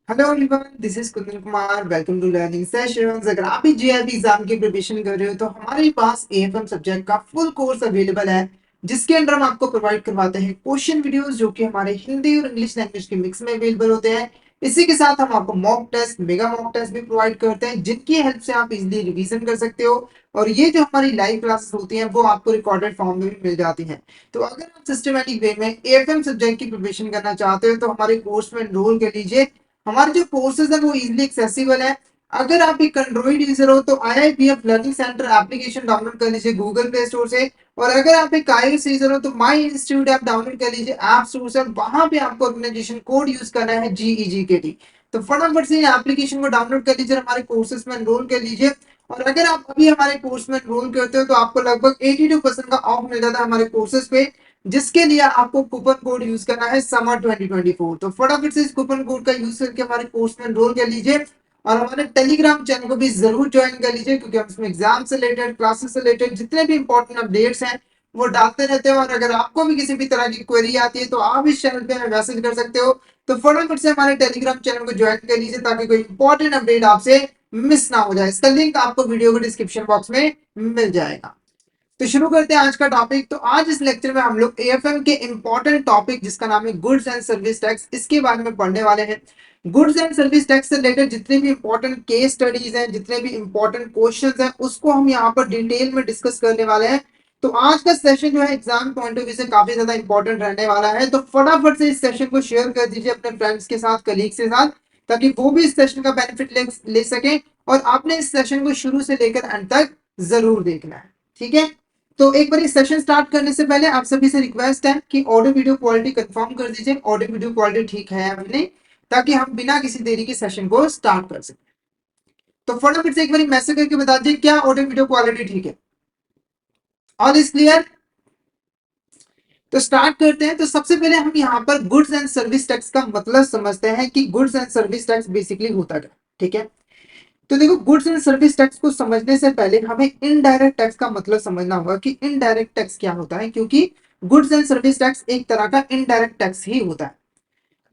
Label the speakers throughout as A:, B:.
A: Hello everyone, this is Kundan Kumar. Welcome to learning sessions. अगर आप भी जेआरबी एग्जाम की प्रिपरेशन कर रहे हो तो हमारे पास एएफएम सब्जेक्ट का फुल कोर्स अवेलेबल है, जिसके अंदर हम आपको प्रोवाइड करवाते हैं क्वेश्चन वीडियोस जो कि हमारे हिंदी और इंग्लिश लैंग्वेज के मिक्स में अवेलेबल होते हैं। इसी के साथ हम आपको mock test, mega mock test भी प्रोवाइड करते हैं, जिनकी हेल्प से आप इजीली रिवीजन कर सकते हो। और ये जो हमारी लाइव क्लासेस होती हैं वो आपको रिकॉर्डेड फॉर्म में भी मिल जाती हैं। तो अगर आप सिस्टमेटिक वे में एएफएम सब्जेक्ट की प्रिपरेशन करना चाहते हो तो हमारे कोर्स में एनरोल कर लीजिए। हमारे जो कोर्सेज है वो इजीली एक्सेसिबल है। अगर आप एक एंड्रॉइड यूजर हो तो IIPF learning centre application download कर लीजिए गूगल प्ले स्टोर से। और अगर आप एक iOS यूजर हो तो माई इंस्टीट्यूट ऐप डाउनलोड कर लीजिए ऐप स्टोर से। वहां पे आपको ऑर्गेनाइजेशन कोड यूज करना है GEGKT। तो फटाफट से एप्लीकेशन को डाउनलोड कर लीजिए, हमारे कोर्सेज में एनरोल कर लीजिए। और अगर आप अभी हमारे कोर्स में एनरोल करते हो तो आपको लगभग 82% का ऑफ मिल जाता है हमारे कोर्सेज पे, जिसके लिए आपको कूपन कोड यूज करना है समर 2024। तो फटाफट से इस कूपन कोड का यूज करके हमारे कोर्स में एनरोल कर लीजिए। और हमारे टेलीग्राम चैनल को भी जरूर ज्वाइन कर लीजिए, क्योंकि हम इसमें एग्जाम से रिलेटेड, क्लासेस से रिलेटेड जितने भी इंपॉर्टेंट अपडेट्स हैं वो डालते रहते हैं। और अगर आपको भी किसी भी तरह की क्वेरी आती है तो आप इस चैनल पे मैसेज कर सकते हो। तो फटाफट से हमारे टेलीग्राम चैनल को ज्वाइन कर लीजिए ताकि कोई इंपॉर्टेंट अपडेट आपसे मिस ना हो जाए। इसका लिंक आपको वीडियो के डिस्क्रिप्शन बॉक्स में मिल जाएगा। तो शुरू करते हैं आज का टॉपिक। तो आज इस लेक्चर में हम लोग एएफएम के इंपॉर्टेंट टॉपिक जिसका नाम है गुड्स एंड सर्विस टैक्स, इसके बारे में पढ़ने वाले हैं। गुड्स एंड सर्विस टैक्स से रिलेटेड जितने भी इंपॉर्टेंट केस स्टडीज हैं, जितने भी इंपॉर्टेंट क्वेश्चंस हैं, उसको हम यहाँ पर डिटेल में डिस्कस करने वाले हैं। तो आज का सेशन जो है एग्जाम पॉइंट ऑफ व्यू से काफी ज्यादा इंपॉर्टेंट रहने वाला है। तो फटाफट से इस सेशन को शेयर कर दीजिए अपने फ्रेंड्स के साथ, कलीग्स के साथ, ताकि वो भी इस सेशन का बेनिफिट ले सके। और आपने इस सेशन को शुरू से लेकर अंत तक जरूर देखना है, ठीक है। तो एक बार सेशन स्टार्ट करने से पहले आप सभी से रिक्वेस्ट है कि ऑडियो वीडियो क्वालिटी कंफर्म कर दीजिए, ऑडियो वीडियो क्वालिटी ठीक है या नहीं, ताकि हम बिना किसी देरी के सेशन को स्टार्ट कर सकें। तो फटाफट से एक बार मैसेज करके बता दीजिए क्या ऑडियो वीडियो क्वालिटी ठीक है। All is clear. तो स्टार्ट करते हैं। तो सबसे पहले हम यहाँ पर गुड्स एंड सर्विस टैक्स का मतलब समझते हैं कि goods and service tax basically होता क्या, ठीक है। तो देखो, गुड्स एंड सर्विस टैक्स को समझने से पहले हमें इनडायरेक्ट टैक्स का मतलब समझना होगा कि इनडायरेक्ट टैक्स क्या होता है, क्योंकि गुड्स एंड सर्विस टैक्स एक तरह का इनडायरेक्ट टैक्स ही होता है।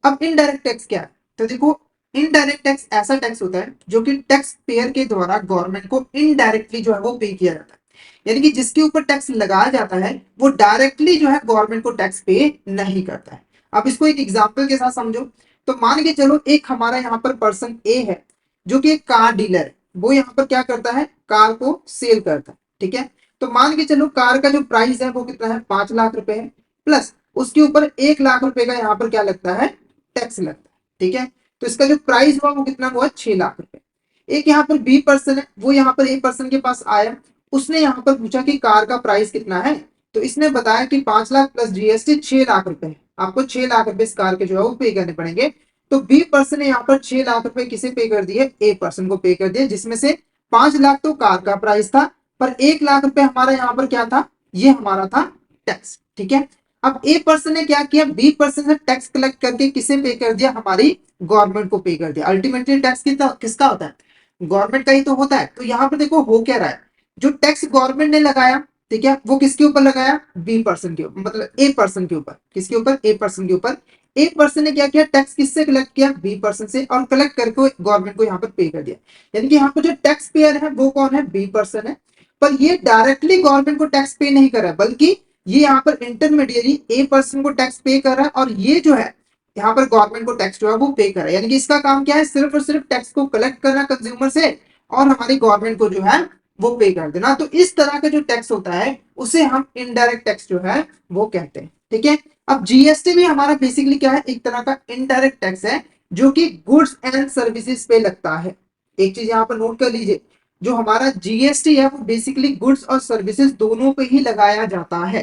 A: अब इनडायरेक्ट टैक्स क्या है? तो देखो, इनडायरेक्ट टैक्स ऐसा टैक्स होता है जो कि टैक्स पेयर के द्वारा गवर्नमेंट को इनडायरेक्टली जो है वो पे किया जाता है। यानी कि जिसके ऊपर टैक्स लगाया जाता है वो डायरेक्टली जो है गवर्नमेंट को टैक्स पे नहीं करता है। अब इसको एक एग्जांपल के साथ समझो। तो मान के चलो एक हमारा यहाँ पर पर्सन ए है, जो कि एक कार डीलर है। वो यहाँ पर क्या करता है, कार को सेल करता है, ठीक है। तो मान के चलो कार का जो प्राइस है वो कितना है, 5 लाख रुपए है। प्लस उसके ऊपर 1 लाख रुपए का यहाँ पर क्या लगता है, टैक्स लगता है, ठीक है। तो इसका जो प्राइस हुआ वो कितना हुआ, 6 लाख रुपए। एक यहाँ पर बी पर्सन है, वो यहाँ पर ए पर्सन के पास आया। उसने यहाँ पर पूछा कि कार का प्राइस कितना है। तो इसने बताया कि 5 लाख प्लस GST 6 लाख रुपए है। आपको 6 लाख रुपए इस कार के जो है वो पे करने पड़ेंगे। तो बी पर्सन ने यहाँ पर 6 लाख रुपए किसे पे कर दिए, ए पर्सन को पे कर दिए, जिसमें से 5 लाख तो कार का प्राइस था, पर 1 लाख रुपए हमारा यहाँ पर क्या था, ये हमारा था टैक्स, ठीक है। अब ए पर्सन ने क्या किया, बी पर्सन से टैक्स कलेक्ट करके किसे पे कर दिया, हमारी गवर्नमेंट को पे कर दिया। अल्टीमेटली टैक्स किसका होता है, गवर्नमेंट का ही तो होता है। तो यहाँ पर देखो हो क्या रहा है, जो टैक्स गवर्नमेंट ने लगाया, ठीक है, वो किसके ऊपर लगाया, बी पर्सन के ऊपर, मतलब ए पर्सन के ऊपर। किसके ऊपर, ए पर्सन के ऊपर। ए पर्सन ने क्या किया, टैक्स किससे कलेक्ट किया, बी पर्सन से, और कलेक्ट करके गवर्नमेंट को यहाँ पर पे कर दिया। यानी कि यहाँ पर जो टैक्स पेयर है वो कौन है, बी पर्सन है। पर ये डायरेक्टली गवर्नमेंट को टैक्स पे नहीं कर रहा है, बल्कि ये यहाँ पर इंटरमीडिएरी ए पर्सन को टैक्स पे कर रहा है, और ये जो है यहाँ पर गवर्नमेंट को टैक्स जो है वो पे कर रहा है। यानी कि इसका काम क्या है, सिर्फ और सिर्फ टैक्स को कलेक्ट करना कंज्यूमर से, और हमारी गवर्नमेंट को जो है वो पे कर देना। तो इस तरह का जो टैक्स होता है उसे हम इनडायरेक्ट टैक्स जो है वो कहते हैं, ठीक है। अब जीएसटी भी हमारा बेसिकली क्या है, एक तरह का इनडायरेक्ट टैक्स है, जो कि गुड्स एंड सर्विसेज पे लगता है। एक चीज यहाँ पर नोट कर लीजिए, जो हमारा जीएसटी है वो बेसिकली गुड्स और सर्विसेज दोनों पे ही लगाया जाता है।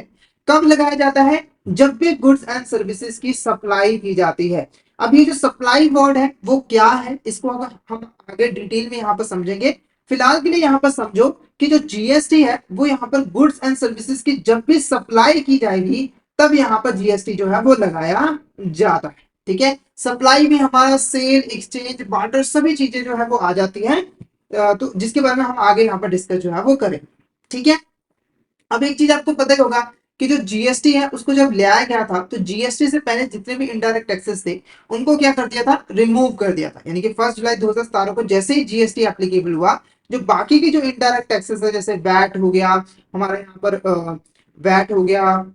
A: कब लगाया जाता है, जब भी गुड्स एंड सर्विसेज की सप्लाई की जाती है। अब ये जो सप्लाई वर्ड है वो क्या है, इसको अगर हम आगे डिटेल में यहाँ पर समझेंगे। फिलहाल के लिए यहाँ पर समझो कि जो जीएसटी है वो यहाँ पर गुड्स एंड सर्विसेज की जब भी सप्लाई की जाएगी तब यहाँ पर जीएसटी जो है वो लगाया जाता है, ठीक है। सप्लाई में हमारा सेल, एक्सचेंज, बार्टर सभी चीजें जो है वो आ जाती हैं। तो जिसके बारे में हम आगे यहाँ पर डिस्कस जो है वो करें, ठीक है। अब एक चीज आपको पता ही होगा कि जो जीएसटी है उसको जब लाया गया था तो जीएसटी से पहले जितने भी इनडायरेक्ट टैक्सेस थे उनको क्या कर दिया था, रिमूव कर दिया था। यानी कि 1 जुलाई 2017 को जैसे ही जीएसटी एप्लीकेबल हुआ, जो बाकी की जो इनडायरेक्ट टैक्सेस है जैसे वैट हो गया, हमारे यहाँ पर वैट हो गया,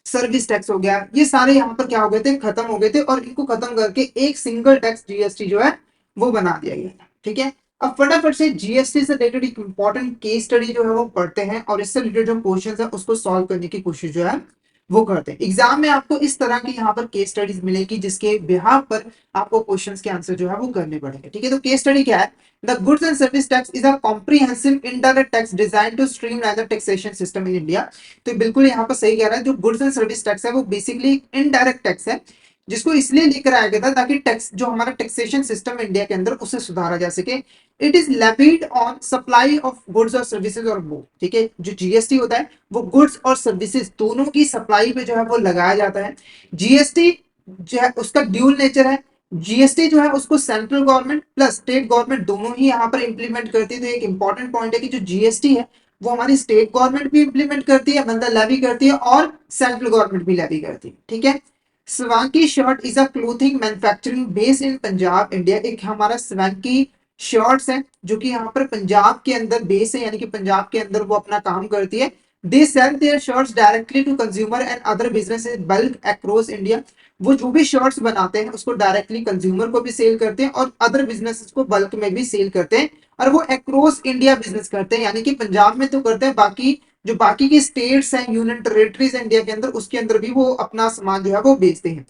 A: सर्विस टैक्स हो गया, ये सारे यहाँ पर क्या हो गए थे, खत्म हो गए थे और इनको खत्म करके एक सिंगल टैक्स जीएसटी जो है वो बना दिया गया था। ठीक है, अब फटाफट से जीएसटी से रिलेटेड एक इंपॉर्टेंट केस स्टडी जो है वो पढ़ते हैं और इससे रिलेटेड जो क्वेश्चन है उसको सॉल्व करने की कोशिश जो है वो करते हैं। एग्जाम में आपको इस तरह की यहाँ पर केस स्टडीज मिलेगी जिसके बिहाफ पर आपको क्वेश्चंस के आंसर जो है वो करने पड़ेंगे। ठीक है, तो केस स्टडी क्या है, the goods and service tax is a comprehensive indirect tax design to streamline the taxation system in India. तो बिल्कुल यहाँ पर सही कह रहा है, जो गुड्स एंड सर्विस टैक्स है वो बेसिकली इनडायरेक्ट टैक्स है जिसको इसलिए लेकर आया गया था ताकि टैक्स जो हमारा टैक्सेशन सिस्टम इंडिया के अंदर उसे सुधारा जा सके। It is levied on supply of goods और सर्विसेज और बोथ। ठीक है, जो जीएसटी होता है वो गुड्स और सर्विसेज दोनों की सप्लाई पे जो है वो लगाया जाता है। जीएसटी जो है उसका ड्यूल नेचर है। जीएसटी जो है उसको central government plus state government दोनों ही यहाँ पर इंप्लीमेंट करती है। तो एक इंपॉर्टेंट पॉइंट है कि जो जीएसटी है वो हमारी स्टेट गवर्नमेंट भी इंप्लीमेंट करती है, मतलब लेवी करती है, और सेंट्रल गवर्नमेंट भी लेवी करती है। ठीक है, Swanky shirt is a clothing manufacturing based in Punjab India. एक हमारा स्वांकी शर्ट्स है जो कि यहाँ पर पंजाब के अंदर बेस है, यानी कि पंजाब के अंदर वो अपना काम करती है। They sell their shirts directly to consumer and other business bulk across India. वो जो भी शर्ट्स बनाते हैं उसको डायरेक्टली कंज्यूमर को भी सेल करते हैं और अदर बिजनेस को बल्क में भी सेल करते हैं और वो अक्रॉस इंडिया बिजनेस करते हैं। यानी कि पंजाब में तो करते हैं, बाकी जो बाकी की स्टेट्स हैं, यूनियन टेरिटरीज इंडिया के अंदर, उसके अंदर भी वो अपना सामान जो है वो बेचते हैं।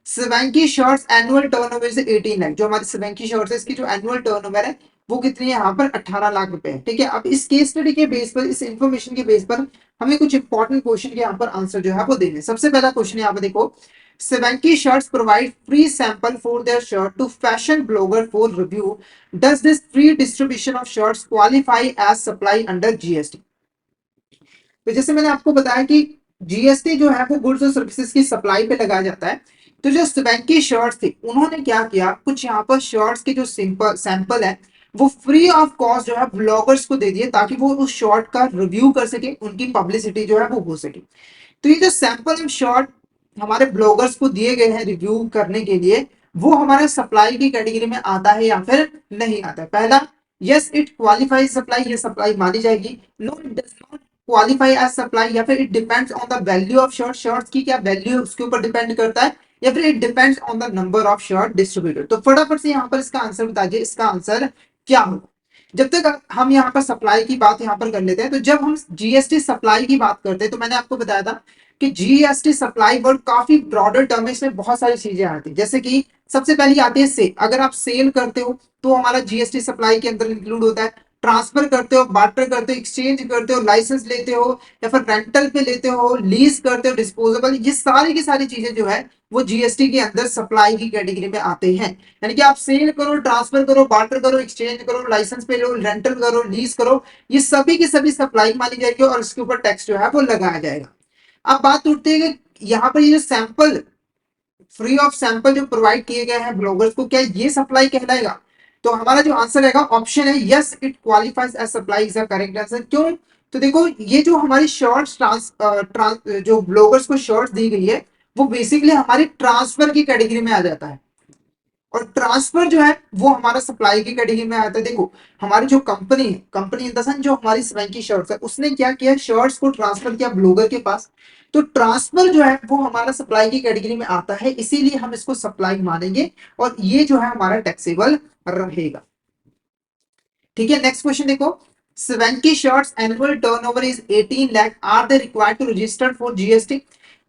A: Swanky shirts annual turnover is 18 lakh. जो हमारी स्वैंकी शर्ट्स है इसकी जो एनुअल टर्नओवर है वो कितनी है, यहाँ पर 18 लाख रुपए है। ठीक है, अब इस केस स्टडी के बेस पर, इस इंफॉर्मेशन के बेस पर हमें कुछ इंपॉर्टेंट क्वेश्चन के यहाँ पर आंसर जो है वो देने। सबसे पहला क्वेश्चन यहाँ पर देखो, Swanky shirts provide free sample for their shirt to fashion blogger for review. Does this free distribution of shirts qualify as supply under GST? तो जैसे मैंने आपको बताया कि जीएसटी जो है वो गुड्स और सर्विसेज की सप्लाई पे लगाया जाता है। तो जो स्वैंकी शर्ट्स थी उन्होंने क्या किया, कुछ यहाँ पर शर्ट्स के जो सिंपल सैंपल है वो फ्री ऑफ कॉस्ट जो है ब्लॉगर्स को दे दिए ताकि वो उस शर्ट का रिव्यू कर सके, उनकी पब्लिसिटी जो है वो हो सके। तो ये जो सैंपल शर्ट हमारे ब्लॉगर्स को दिए गए हैं रिव्यू करने के लिए, वो हमारे सप्लाई की कैटेगरी में आता है या फिर नहीं आता है। पहला, यस इट क्वालिफाइज सप्लाई, ये सप्लाई मानी जाएगी। No it does not qualify as supply, या फिर it depends on the value of shirt, shirts की क्या वैल्यू है उसके ऊपर डिपेंड करता है, या फिर it depends on the number of shirt distributed. तो फटाफट से यहाँ पर इसका आंसर बताइए, इसका आंसर क्या होगा। जब तक हम यहाँ पर सप्लाई की बात यहाँ पर कर लेते हैं, तो जब हम जीएसटी सप्लाई की बात करते हैं तो मैंने आपको बताया था कि जीएसटी सप्लाई वर्ड काफी ब्रॉडर टर्म है, इसमें बहुत सारी चीजें आती है। जैसे कि सबसे पहली आती है सेल। अगर आप सेल करते हो तो हमारा जीएसटी सप्लाई के अंदर इंक्लूड होता है। ट्रांसफर करते हो, बार्टर करते हो, एक्सचेंज करते हो, लाइसेंस लेते हो या फिर रेंटल पे लेते हो, लीज करते हो, डिस्पोजेबल, ये सारी की सारी चीजें जो है वो जीएसटी के अंदर सप्लाई की कैटेगरी में आते हैं। यानी कि आप सेल करो, ट्रांसफर करो, बार्टर करो, एक्सचेंज करो, लाइसेंस पे लो, रेंटल करो, लीज करो, ये सभी की सभी सप्लाई मानी जाएगी और इसके ऊपर टैक्स जो है वो लगाया जाएगा। अब बात उठती है कि यहाँ पर ये जो सैंपल, फ्री ऑफ सैंपल जो प्रोवाइड किए गए हैं ब्लॉगर्स को, क्या ये सप्लाई कहलाएगा? तो हमारा जो आंसर रहेगा ऑप्शन है yes it qualifies as supply is the correct answer. क्यों? तो देखो ये जो हमारी शॉर्ट्स जो ब्लॉगर्स को शॉर्ट्स दी गई है वो बेसिकली हमारी ट्रांसफर की कैटेगरी में आ जाता है और ट्रांसफर जो है वो हमारा सप्लाई की कैटेगरी में आता है। देखो हमारी जो कंपनी है, कंपनी इन द सेंस जो हमारी स्वैंकी शर्ट्स है, उसने क्या किया, शर्ट्स को ट्रांसफर किया ब्लॉगर के पास। तो ट्रांसफर जो है वो हमारा सप्लाई की कैटेगरी में आता है, इसीलिए हम इसको सप्लाई मानेंगे और ये जो है हमारा टैक्सेबल रहेगा। ठीक है, नेक्स्ट क्वेश्चन देखो, swanky shirts annual turnover is 18 lakh, are they required to register for GST?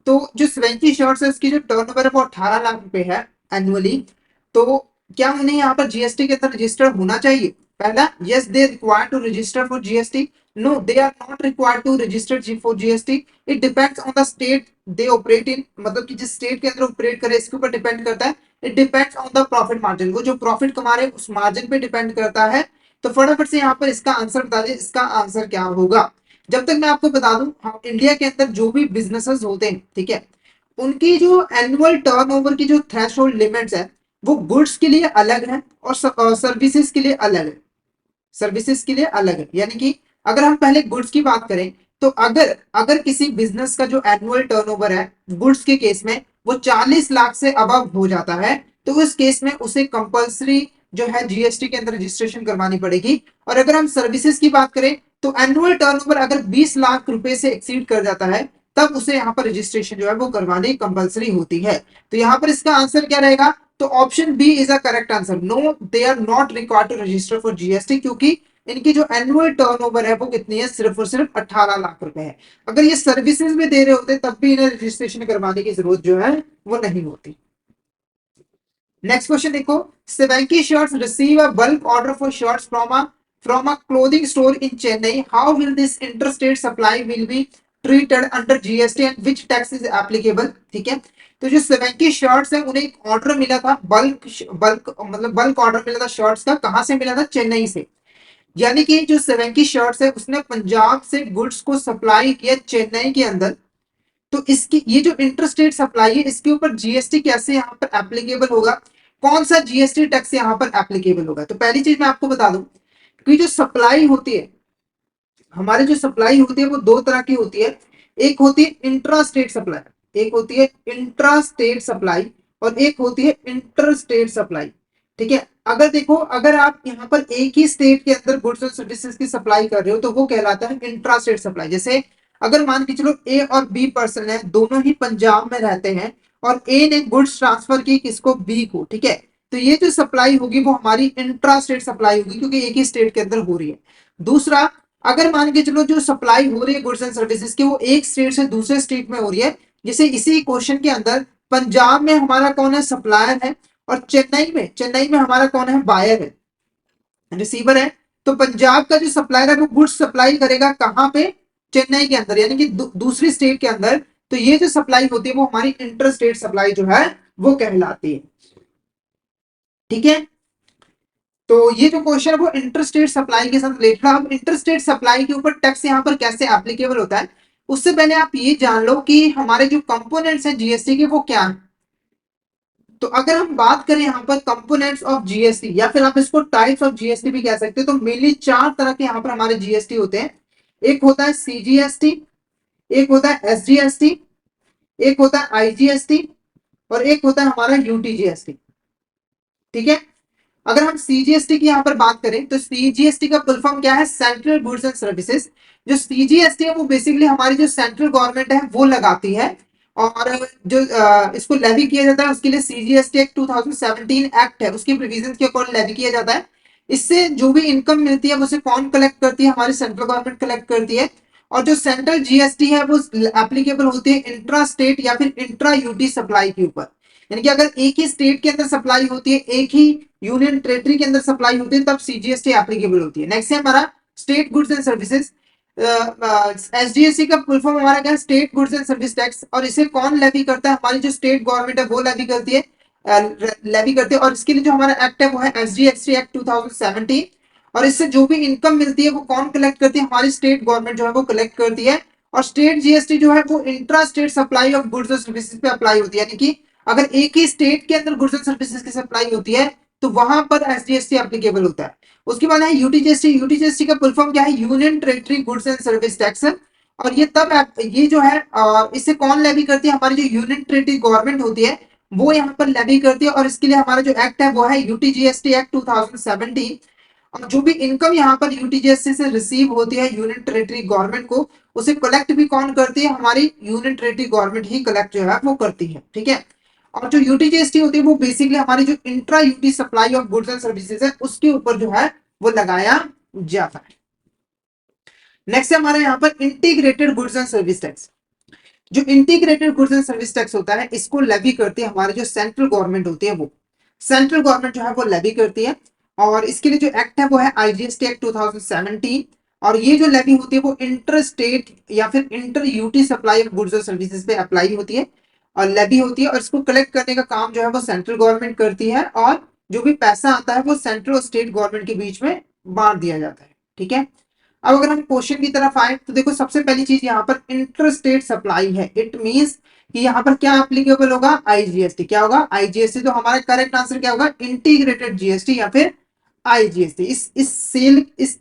A: तो जो स्वैंकी शर्ट्स है उसकी जो टर्नओवर है वो 18 लाख रुपए है एनुअली। तो क्या उन्हें यहाँ पर जीएसटी के अंदर रजिस्टर होना चाहिए? पहला, yes they require to register for GST. No they are not required to register for GST. It depends on the state they operate in, मतलब कि जिस स्टेट के अंदर ऑपरेट करे इसके ऊपर डिपेंड करता है। It depends on the profit margin, वो जो प्रॉफिट कमा रहे हैं उस मार्जिन पे डिपेंड करता है। तो फटाफट से यहाँ पर इसका आंसर बता दीजिए, इसका आंसर क्या होगा। जब तक मैं आपको बता दूं, हम इंडिया के अंदर जो भी बिजनेसेस होते हैं, ठीक है, उनकी जो एनुअल टर्नओवर की जो थ्रेशोल्ड लिमिट्स है वो गुड्स के लिए अलग है और सर्विसेज के लिए अलग है। सर्विसेज के लिए अलग है, यानी कि अगर हम पहले गुड्स की बात करें तो अगर अगर किसी बिजनेस का जो एनुअल टर्नओवर है गुड्स के केस में वो 40 लाख से अबव हो जाता है, तो उस केस में उसे कंपल्सरी जो है जीएसटी के अंदर रजिस्ट्रेशन करवानी पड़ेगी। और अगर हम सर्विसेज की बात करें तो एनुअल टर्नओवर अगर 20 लाख रुपए से एक्सीड कर जाता है तब उसे यहाँ पर रजिस्ट्रेशन जो है वो करवानी कंपल्सरी होती है। तो यहाँ पर इसका आंसर क्या रहेगा? तो option B is a correct answer. No, they are not required to register for GST, क्योंकि इनकी जो एनुअल टर्नओवर है वो कितनी है? सिर्फ और सिर्फ 18 लाख रुपए है। अगर ये सर्विसेज में दे रहे होते तब भी इन्हें रजिस्ट्रेशन करवाने की जरूरत जो है वो नहीं होती। नेक्स्ट क्वेश्चन देखो, Sevenki shirts receive a bulk order for shirts from a clothing store in Chennai. How will this interstate supply will be treated under GST and which tax is applicable? ठीक है, तो जो Sevenki shirts है उन्हें एक order मिला था, bulk bulk मतलब बल्क ऑर्डर मिला था शर्ट्स का। कहां से मिला था? चेन्नई से। यानी कि जो Sevenki shirts है उसने पंजाब से गुड्स को सप्लाई किया चेन्नई के अंदर। तो इसकी ये जो इंटरस्टेट सप्लाई है इसके ऊपर जीएसटी कैसे यहाँ पर एप्लीकेबल होगा? कौन सा जीएसटी टैक्स यहाँ पर एप्लीकेबल होगा? तो पहली चीज मैं आपको बता दूं कि जो सप्लाई होती है, हमारी जो सप्लाई होती है वो दो तरह की होती है। एक होती है इंट्रा स्टेट सप्लाई, एक होती है इंट्रा स्टेट सप्लाई, और एक होती है इंटर स्टेट सप्लाई। ठीक है, अगर देखो अगर आप यहाँ पर एक ही स्टेट के अंदर गुड्स और सर्विसेज की सप्लाई कर रहे हो तो वो कहलाता है इंट्रा स्टेट सप्लाई। जैसे अगर मान के चलो ए और बी पर्सन है, दोनों ही पंजाब में रहते हैं, और ए ने गुड्स ट्रांसफर की किसको? बी को। ठीक है, तो ये जो सप्लाई होगी वो हमारी इंट्रा स्टेट सप्लाई होगी क्योंकि एक ही स्टेट के अंदर हो रही है। दूसरा, अगर मान के चलो जो सप्लाई हो रही है गुड्स एंड सर्विसेज की वो एक स्टेट से दूसरे स्टेट में हो रही है, जैसे इसी क्वेश्चन के अंदर पंजाब में हमारा कौन है? सप्लायर है, और चेन्नई में हमारा कौन है? बायर है, रिसीवर है। तो पंजाब का जो सप्लायर है वो गुड्स सप्लाई करेगा कहां पे? चेन्नई के अंदर, यानी कि दूसरी स्टेट के अंदर। तो ये जो सप्लाई होती है वो हमारी इंटर स्टेट सप्लाई जो है वो कहलाती है। ठीक है, तो ये जो क्वेश्चन है वो इंटरस्टेट सप्लाई के साथ रिलेटेड है। अब इंटरस्टेट सप्लाई के ऊपर टैक्स यहाँ पर कैसे एप्लीकेबल होता है उससे पहले आप ये जान लो कि हमारे जो कंपोनेंट्स हैं जीएसटी के वो क्या है। तो अगर हम बात करें यहाँ पर कंपोनेंट्स ऑफ जीएसटी, या फिर आप इसको टाइप्स ऑफ जीएसटी भी कह सकते हो, तो मेनली चार तरह के यहाँ पर हमारे जीएसटी होते हैं। एक होता है सीजीएसटी, एक होता है एसजीएसटी, एक होता है आईजीएसटी, और एक होता है हमारा यूटीजीएसटी। ठीक है, अगर हम सीजीएसटी की यहाँ पर बात करें तो सीजीएसटी का फुल फॉर्म क्या है? Central goods and services. जो सीजीएसटी है वो बेसिकली हमारी जो सेंट्रल गवर्नमेंट है वो लगाती है, और जो इसको लेवी किया जाता है उसके लिए सीजीएसटी एक्ट 2017 एक्ट है, उसकी प्रोविजन के अकॉर्डिंग लेवी किया जाता है। इससे जो भी इनकम मिलती है उसे कौन कलेक्ट करती है? हमारी सेंट्रल गवर्नमेंट कलेक्ट करती है। और जो सेंट्रल जीएसटी है वो एप्लीकेबल होती है इंट्रा स्टेट या फिर इंट्रा यूटी सप्लाई के ऊपर। यानी कि अगर एक ही स्टेट के अंदर सप्लाई होती है, एक ही यूनियन टेरिटरी के अंदर सप्लाई होती है, तब सीजीएसटी एप्लीकेबल होती है। नेक्स्ट है हमारा state goods and services. SGST का फुल फॉर्म हमारा क्या है? State goods and service tax. और इसे कौन लेवी करता है? हमारी जो स्टेट गवर्नमेंट है वो लेवी करती है, और इसके लिए जो हमारा एक्ट है वो है एसजीएसटी एक्ट 2017। और इससे जो भी इनकम मिलती है वो कौन कलेक्ट करती है? हमारी स्टेट गवर्नमेंट जो है वो कलेक्ट करती है। और स्टेट जीएसटी जो है वो intra state supply of goods और सर्विसेज पे अप्लाई होती है। यानी कि अगर एक ही स्टेट के अंदर गुड्स एंड सर्विसेज की सप्लाई होती है तो वहां पर एसजीएसटी एप्लीकेबल होता है। उसके बाद है यूटीजीएसटी। यूटीजीएसटी का फुल फॉर्म क्या है? Union territory goods and service tax. और ये तब ये जो है इसे कौन लेवी करती है? हमारी जो यूनियन टेरिटरी गवर्नमेंट होती है वो यहाँ पर लेवी करती है। और इसके लिए हमारा जो एक्ट है वो है यूटीजीएसटी एक्ट 2017। और जो भी इनकम यहाँ पर यूटीजीएसटी से रिसीव होती है यूनियन टेरिटरी गवर्नमेंट को, उसे कलेक्ट भी कौन करती है? हमारी यूनियन टेरिटरी गवर्नमेंट ही कलेक्ट जो है वो करती है। ठीक है, और जो यूटीजीएसटी होती है वो बेसिकली हमारी जो intra UT supply of goods and services है उसके ऊपर जो है वो लगाया जाता है। नेक्स्ट है हमारे यहाँ पर integrated goods and service tax. जो integrated goods and service tax होता है इसको लेवी करती है हमारी जो सेंट्रल गवर्नमेंट होती है वो। सेंट्रल गवर्नमेंट जो है वो लेवी करती है, और इसके लिए जो एक्ट है वो है आईजीएसटी एक्ट 2017। और ये जो लेवी होती है वो इंटर स्टेट या फिर inter UT supply of goods और सर्विसेज पे अप्लाई होती है और लेवी होती है। और इसको कलेक्ट करने का काम जो है वो सेंट्रल गवर्नमेंट करती है, और जो भी पैसा आता है वो सेंट्रल और स्टेट गवर्नमेंट के बीच में बांट दिया जाता है। ठीक है, अब अगर हम क्वेश्चन की तरफ आए तो देखो सबसे पहली चीज यहाँ पर इंटर स्टेट सप्लाई है। इट मींस कि यहाँ पर क्या एप्लीकेबल होगा? आईजीएसटी। क्या होगा? आईजीएसटी। तो हमारा करेक्ट आंसर क्या होगा? इंटीग्रेटेड जीएसटी या फिर आईजीएसटी। इस सेल इस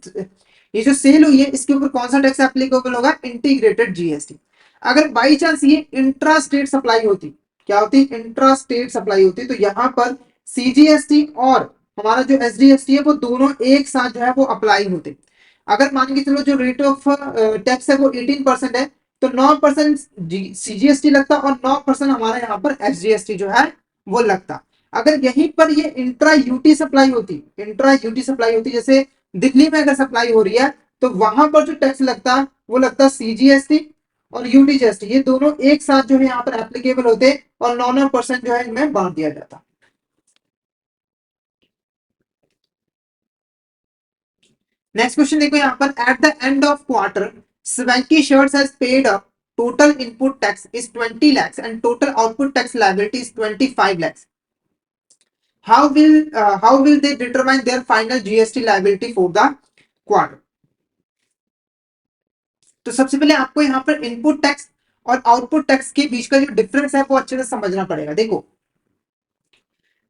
A: ये जो सेल हुई है इसके ऊपर कौन सा टैक्स एप्लीकेबल होगा, इंटीग्रेटेड जीएसटी। अगर बाई चांस ये इंट्रा स्टेट सप्लाई होती, क्या होती, इंट्रा स्टेट सप्लाई होती, तो यहाँ पर सीजीएसटी और हमारा जो एसडीएसटी है वो दोनों एक साथ जो है वो अप्लाई होते। अगर मान के चलो जो रेट ऑफ टैक्स है वो 18% है, तो 9% सीजीएसटी लगता और 9% हमारा यहाँ पर एसजीएसटी जो है वो लगता। अगर यहीं पर ये इंट्रा यूटी सप्लाई होती, इंट्रा यूटी सप्लाई होती, जैसे दिल्ली में अगर सप्लाई हो रही है, तो वहां पर जो टैक्स लगता वो लगता सीजीएसटी और यूटीजीएसटी, ये दोनों एक साथ जो है यहाँ पर एप्लीकेबल होते और 9% जो है इनमें बांट दिया जाता। नेक्स्ट क्वेश्चन देखो यहाँ पर, at the end of quarter Swanky Shirts has paid up total input tax is 20 lakhs and total output tax liability is 25 lakhs. How will they determine their final GST liability for the quarter? तो सबसे पहले आपको यहाँ पर input tax और output tax के बीच का जो डिफरेंस है वो अच्छे से समझना पड़ेगा। देखो,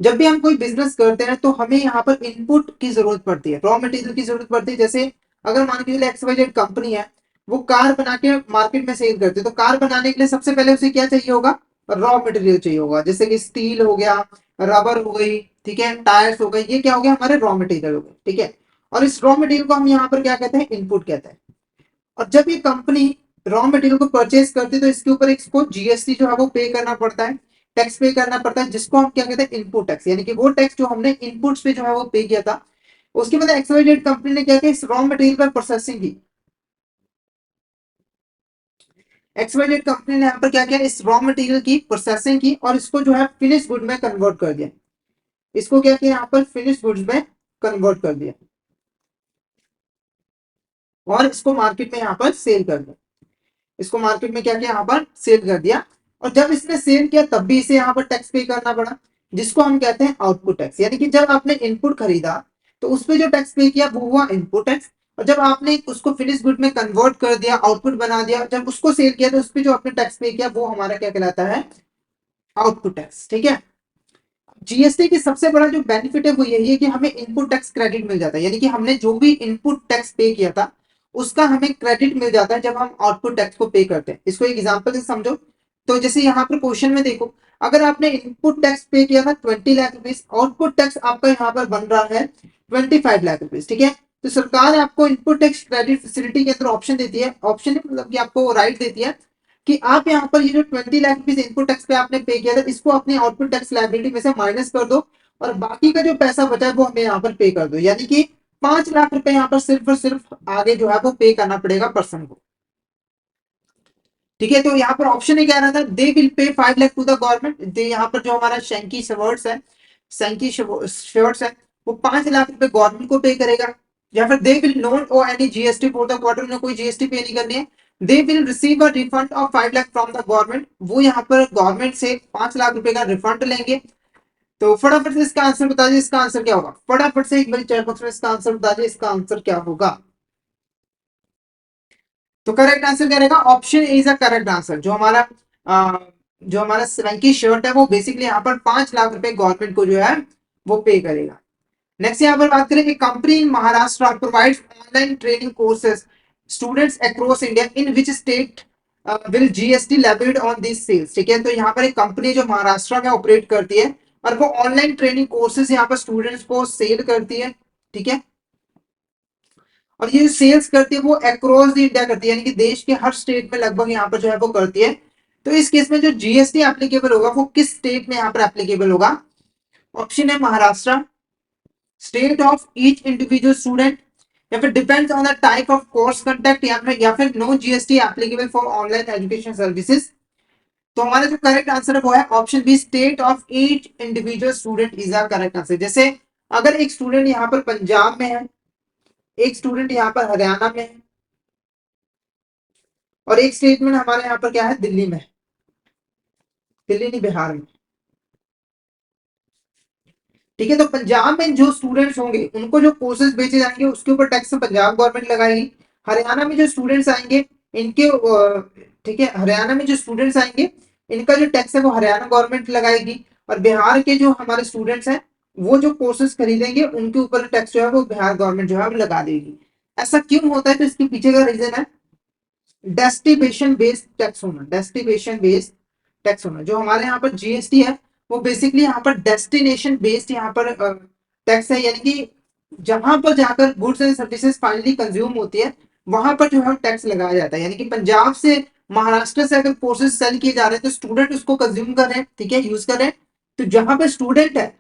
A: जब भी हम कोई बिजनेस करते हैं तो हमें यहाँ पर इनपुट की जरूरत पड़ती है, रॉ मटेरियल की जरूरत पड़ती है। जैसे अगर मान के चलिए एक्सवाइजेड कंपनी है, वो कार बना के मार्केट में सेल करती है, तो कार बनाने के लिए सबसे पहले उसे क्या चाहिए होगा, रॉ मटेरियल चाहिए होगा। जैसे कि स्टील हो गया, रबर हो गई, ठीक है, टायर्स हो गए, ये क्या हो गया, हमारे रॉ मटेरियल हो गए, ठीक है। और इस रॉ मटेरियल को हम यहाँ पर क्या कहते हैं, इनपुट कहते हैं। और जब ये कंपनी रॉ मटेरियल को परचेज करती है तो इसके ऊपर इसको जीएसटी जो है वो पे करना पड़ता है, टैक्स पे करना पड़ता है, जिसको हम क्या कहते हैं, इनपुट टैक्स। यानी कि वो टैक्स जो हमने इनपुट्स पे जो है वो पे किया था, उसके बाद एक्सवाइजेड कंपनी ने क्या किया, इस रॉ मटेरियल पर प्रोसेसिंग की। एक्सवाइजेड कंपनी ने यहाँ पर क्या किया, इस रॉ मटेरियल की प्रोसेसिंग की और इसको जो है फिनिश गुड में कन्वर्ट कर दिया। इसको क्या किया, यहाँ पर फिनिश गुड्स में कन्वर्ट कर दिया और इसको मार्केट में यहाँ पर सेल कर दिया। इसको मार्केट में क्या किया, यहाँ पर सेल कर दिया। और जब इसने सेल किया तब भी इसे यहाँ पर टैक्स पे करना पड़ा, जिसको हम कहते हैं आउटपुट टैक्स। यानी कि जब आपने इनपुट खरीदा तो उस पर जो टैक्स पे किया वो हुआ इनपुट टैक्स, और जब आपने उसको फिनिश गुड में कन्वर्ट कर दिया, आउटपुट बना दिया, जब उसको सेल किया तो उस पर जो आपने टैक्स पे किया वो हमारा क्या कहलाता है, आउटपुट टैक्स, ठीक है। जीएसटी की सबसे बड़ा जो बेनिफिट है वो यही है कि हमें इनपुट टैक्स क्रेडिट मिल जाता है। यानी कि हमने जो भी इनपुट टैक्स पे किया था उसका हमें क्रेडिट मिल जाता है जब हम आउटपुट टैक्स को पे करते हैं। इसको एक एग्जांपल से समझो, तो जैसे यहाँ पर क्वेश्चन में देखो, अगर आपने इनपुट टैक्स पे किया था 20 लाख रुपीज, आउटपुट टैक्स आपका यहाँ पर बन रहा है 25 लाख रुपीज, ठीक है। तो सरकार आपको इनपुट टैक्स क्रेडिट फैसिलिटी के अंदर ऑप्शन देती है, ऑप्शन मतलब कि आपको राइट देती है कि आप यहाँ पर ये जो 20 लाख रुपीज इनपुट टैक्स पे आपने पे किया था इसको अपने आउटपुट टैक्स लायबिलिटी में से माइनस कर दो और बाकी का जो पैसा बचा है वो हमें यहाँ पर पे कर दो। यानी कि 5 लाख रुपए यहाँ पर सिर्फ और सिर्फ आगे जो है वो पे करना पड़ेगा पर्सन को, ठीक है। तो यहाँ पर ऑप्शन ही कह रहा था, दे will pay 5 lakh to the government. दे यहाँ पर जो हमारा शैंकी शवर्ट्स है, शैंकी शवर्ट्स है, वो 5 लाख रुपए गवर्नमेंट को पे करेगा। या फिर they will not owe any GST for the quarter, उन्हें कोई जीएसटी पे नहीं करनी है। They will receive a refund of 5 lakh from the government, वो यहाँ पर गवर्नमेंट से 5 लाख रुपए का रिफंड लेंगे। तो फटाफट से इसका आंसर बता दीजिए, इसका आंसर क्या होगा, फटाफट से एक बार चैट बॉक्स में इसका आंसर बता दीजिए, इसका आंसर क्या होगा। तो करेक्ट आंसर क्या रहेगा, option A is a correct answer. जो हमारा स्वेंकी शर्ट है वो बेसिकली यहाँ पर 5 लाख रुपए गवर्नमेंट को जो है वो पे करेगा। नेक्स्ट यहाँ पर बात करें, company in Maharashtra provides online training courses students across India in which state will GST levied on this sales, ठीक है। तो यहाँ पर एक कंपनी जो महाराष्ट्र में ऑपरेट करती है और वो ऑनलाइन ट्रेनिंग कोर्सेज यहाँ पर स्टूडेंट्स को सेल करती है, ठीक है। और ये सेल्स करती है वो अक्रॉस द इंडिया करती है, यानी कि देश के हर स्टेट में लगभग यहाँ पर जो है वो करती है। तो इस केस में जो जीएसटी एप्लीकेबल होगा वो किस स्टेट में यहाँ पर एप्लीकेबल होगा, ऑप्शन है Maharashtra, state of each individual student, या फिर depends on the type of course contact, या फिर no GST applicable for online education services. तो हमारा जो करेक्ट आंसर है वो है option B, state of each individual student is the correct answer. जैसे अगर एक स्टूडेंट यहाँ पर पंजाब में है, एक स्टूडेंट यहाँ पर हरियाणा में है और एक स्टेटमेंट हमारे यहाँ पर क्या है, दिल्ली में, दिल्ली नहीं बिहार में, ठीक है। तो पंजाब में जो स्टूडेंट्स होंगे उनको जो कोर्सेज बेचे जाएंगे उसके ऊपर टैक्स पंजाब गवर्नमेंट लगाएगी। हरियाणा में जो स्टूडेंट्स आएंगे इनके ठीक है, हरियाणा में जो स्टूडेंट्स आएंगे इनका जो टैक्स है वो हरियाणा गवर्नमेंट लगाएगी। और बिहार के जो हमारे स्टूडेंट्स हैं वो जो कोर्सेज खरीदेंगे उनके ऊपर टैक्स जो है वो बिहार गवर्नमेंट जो है वो लगा देगी। ऐसा क्यों होता है? तो इसके पीछे का रीजन है डेस्टिनेशन बेस्ड टैक्स होना। डेस्टिनेशन बेस्ड टैक्स होना, जो हमारे यहाँ पर जीएसटी है वो बेसिकली यहाँ पर डेस्टिनेशन बेस्ड यहाँ पर टैक्स है, यानी कि जहां पर जाकर goods and services finally consume होती है वहां पर जो है टैक्स लगाया जाता है। यानी कि पंजाब से महाराष्ट्र से अगर कोर्सेज सेल किए जा रहे हैं तो स्टूडेंट उसको कंज्यूम कर रहे हैं, ठीक है, यूज कर रहे हैं, तो जहां पर स्टूडेंट है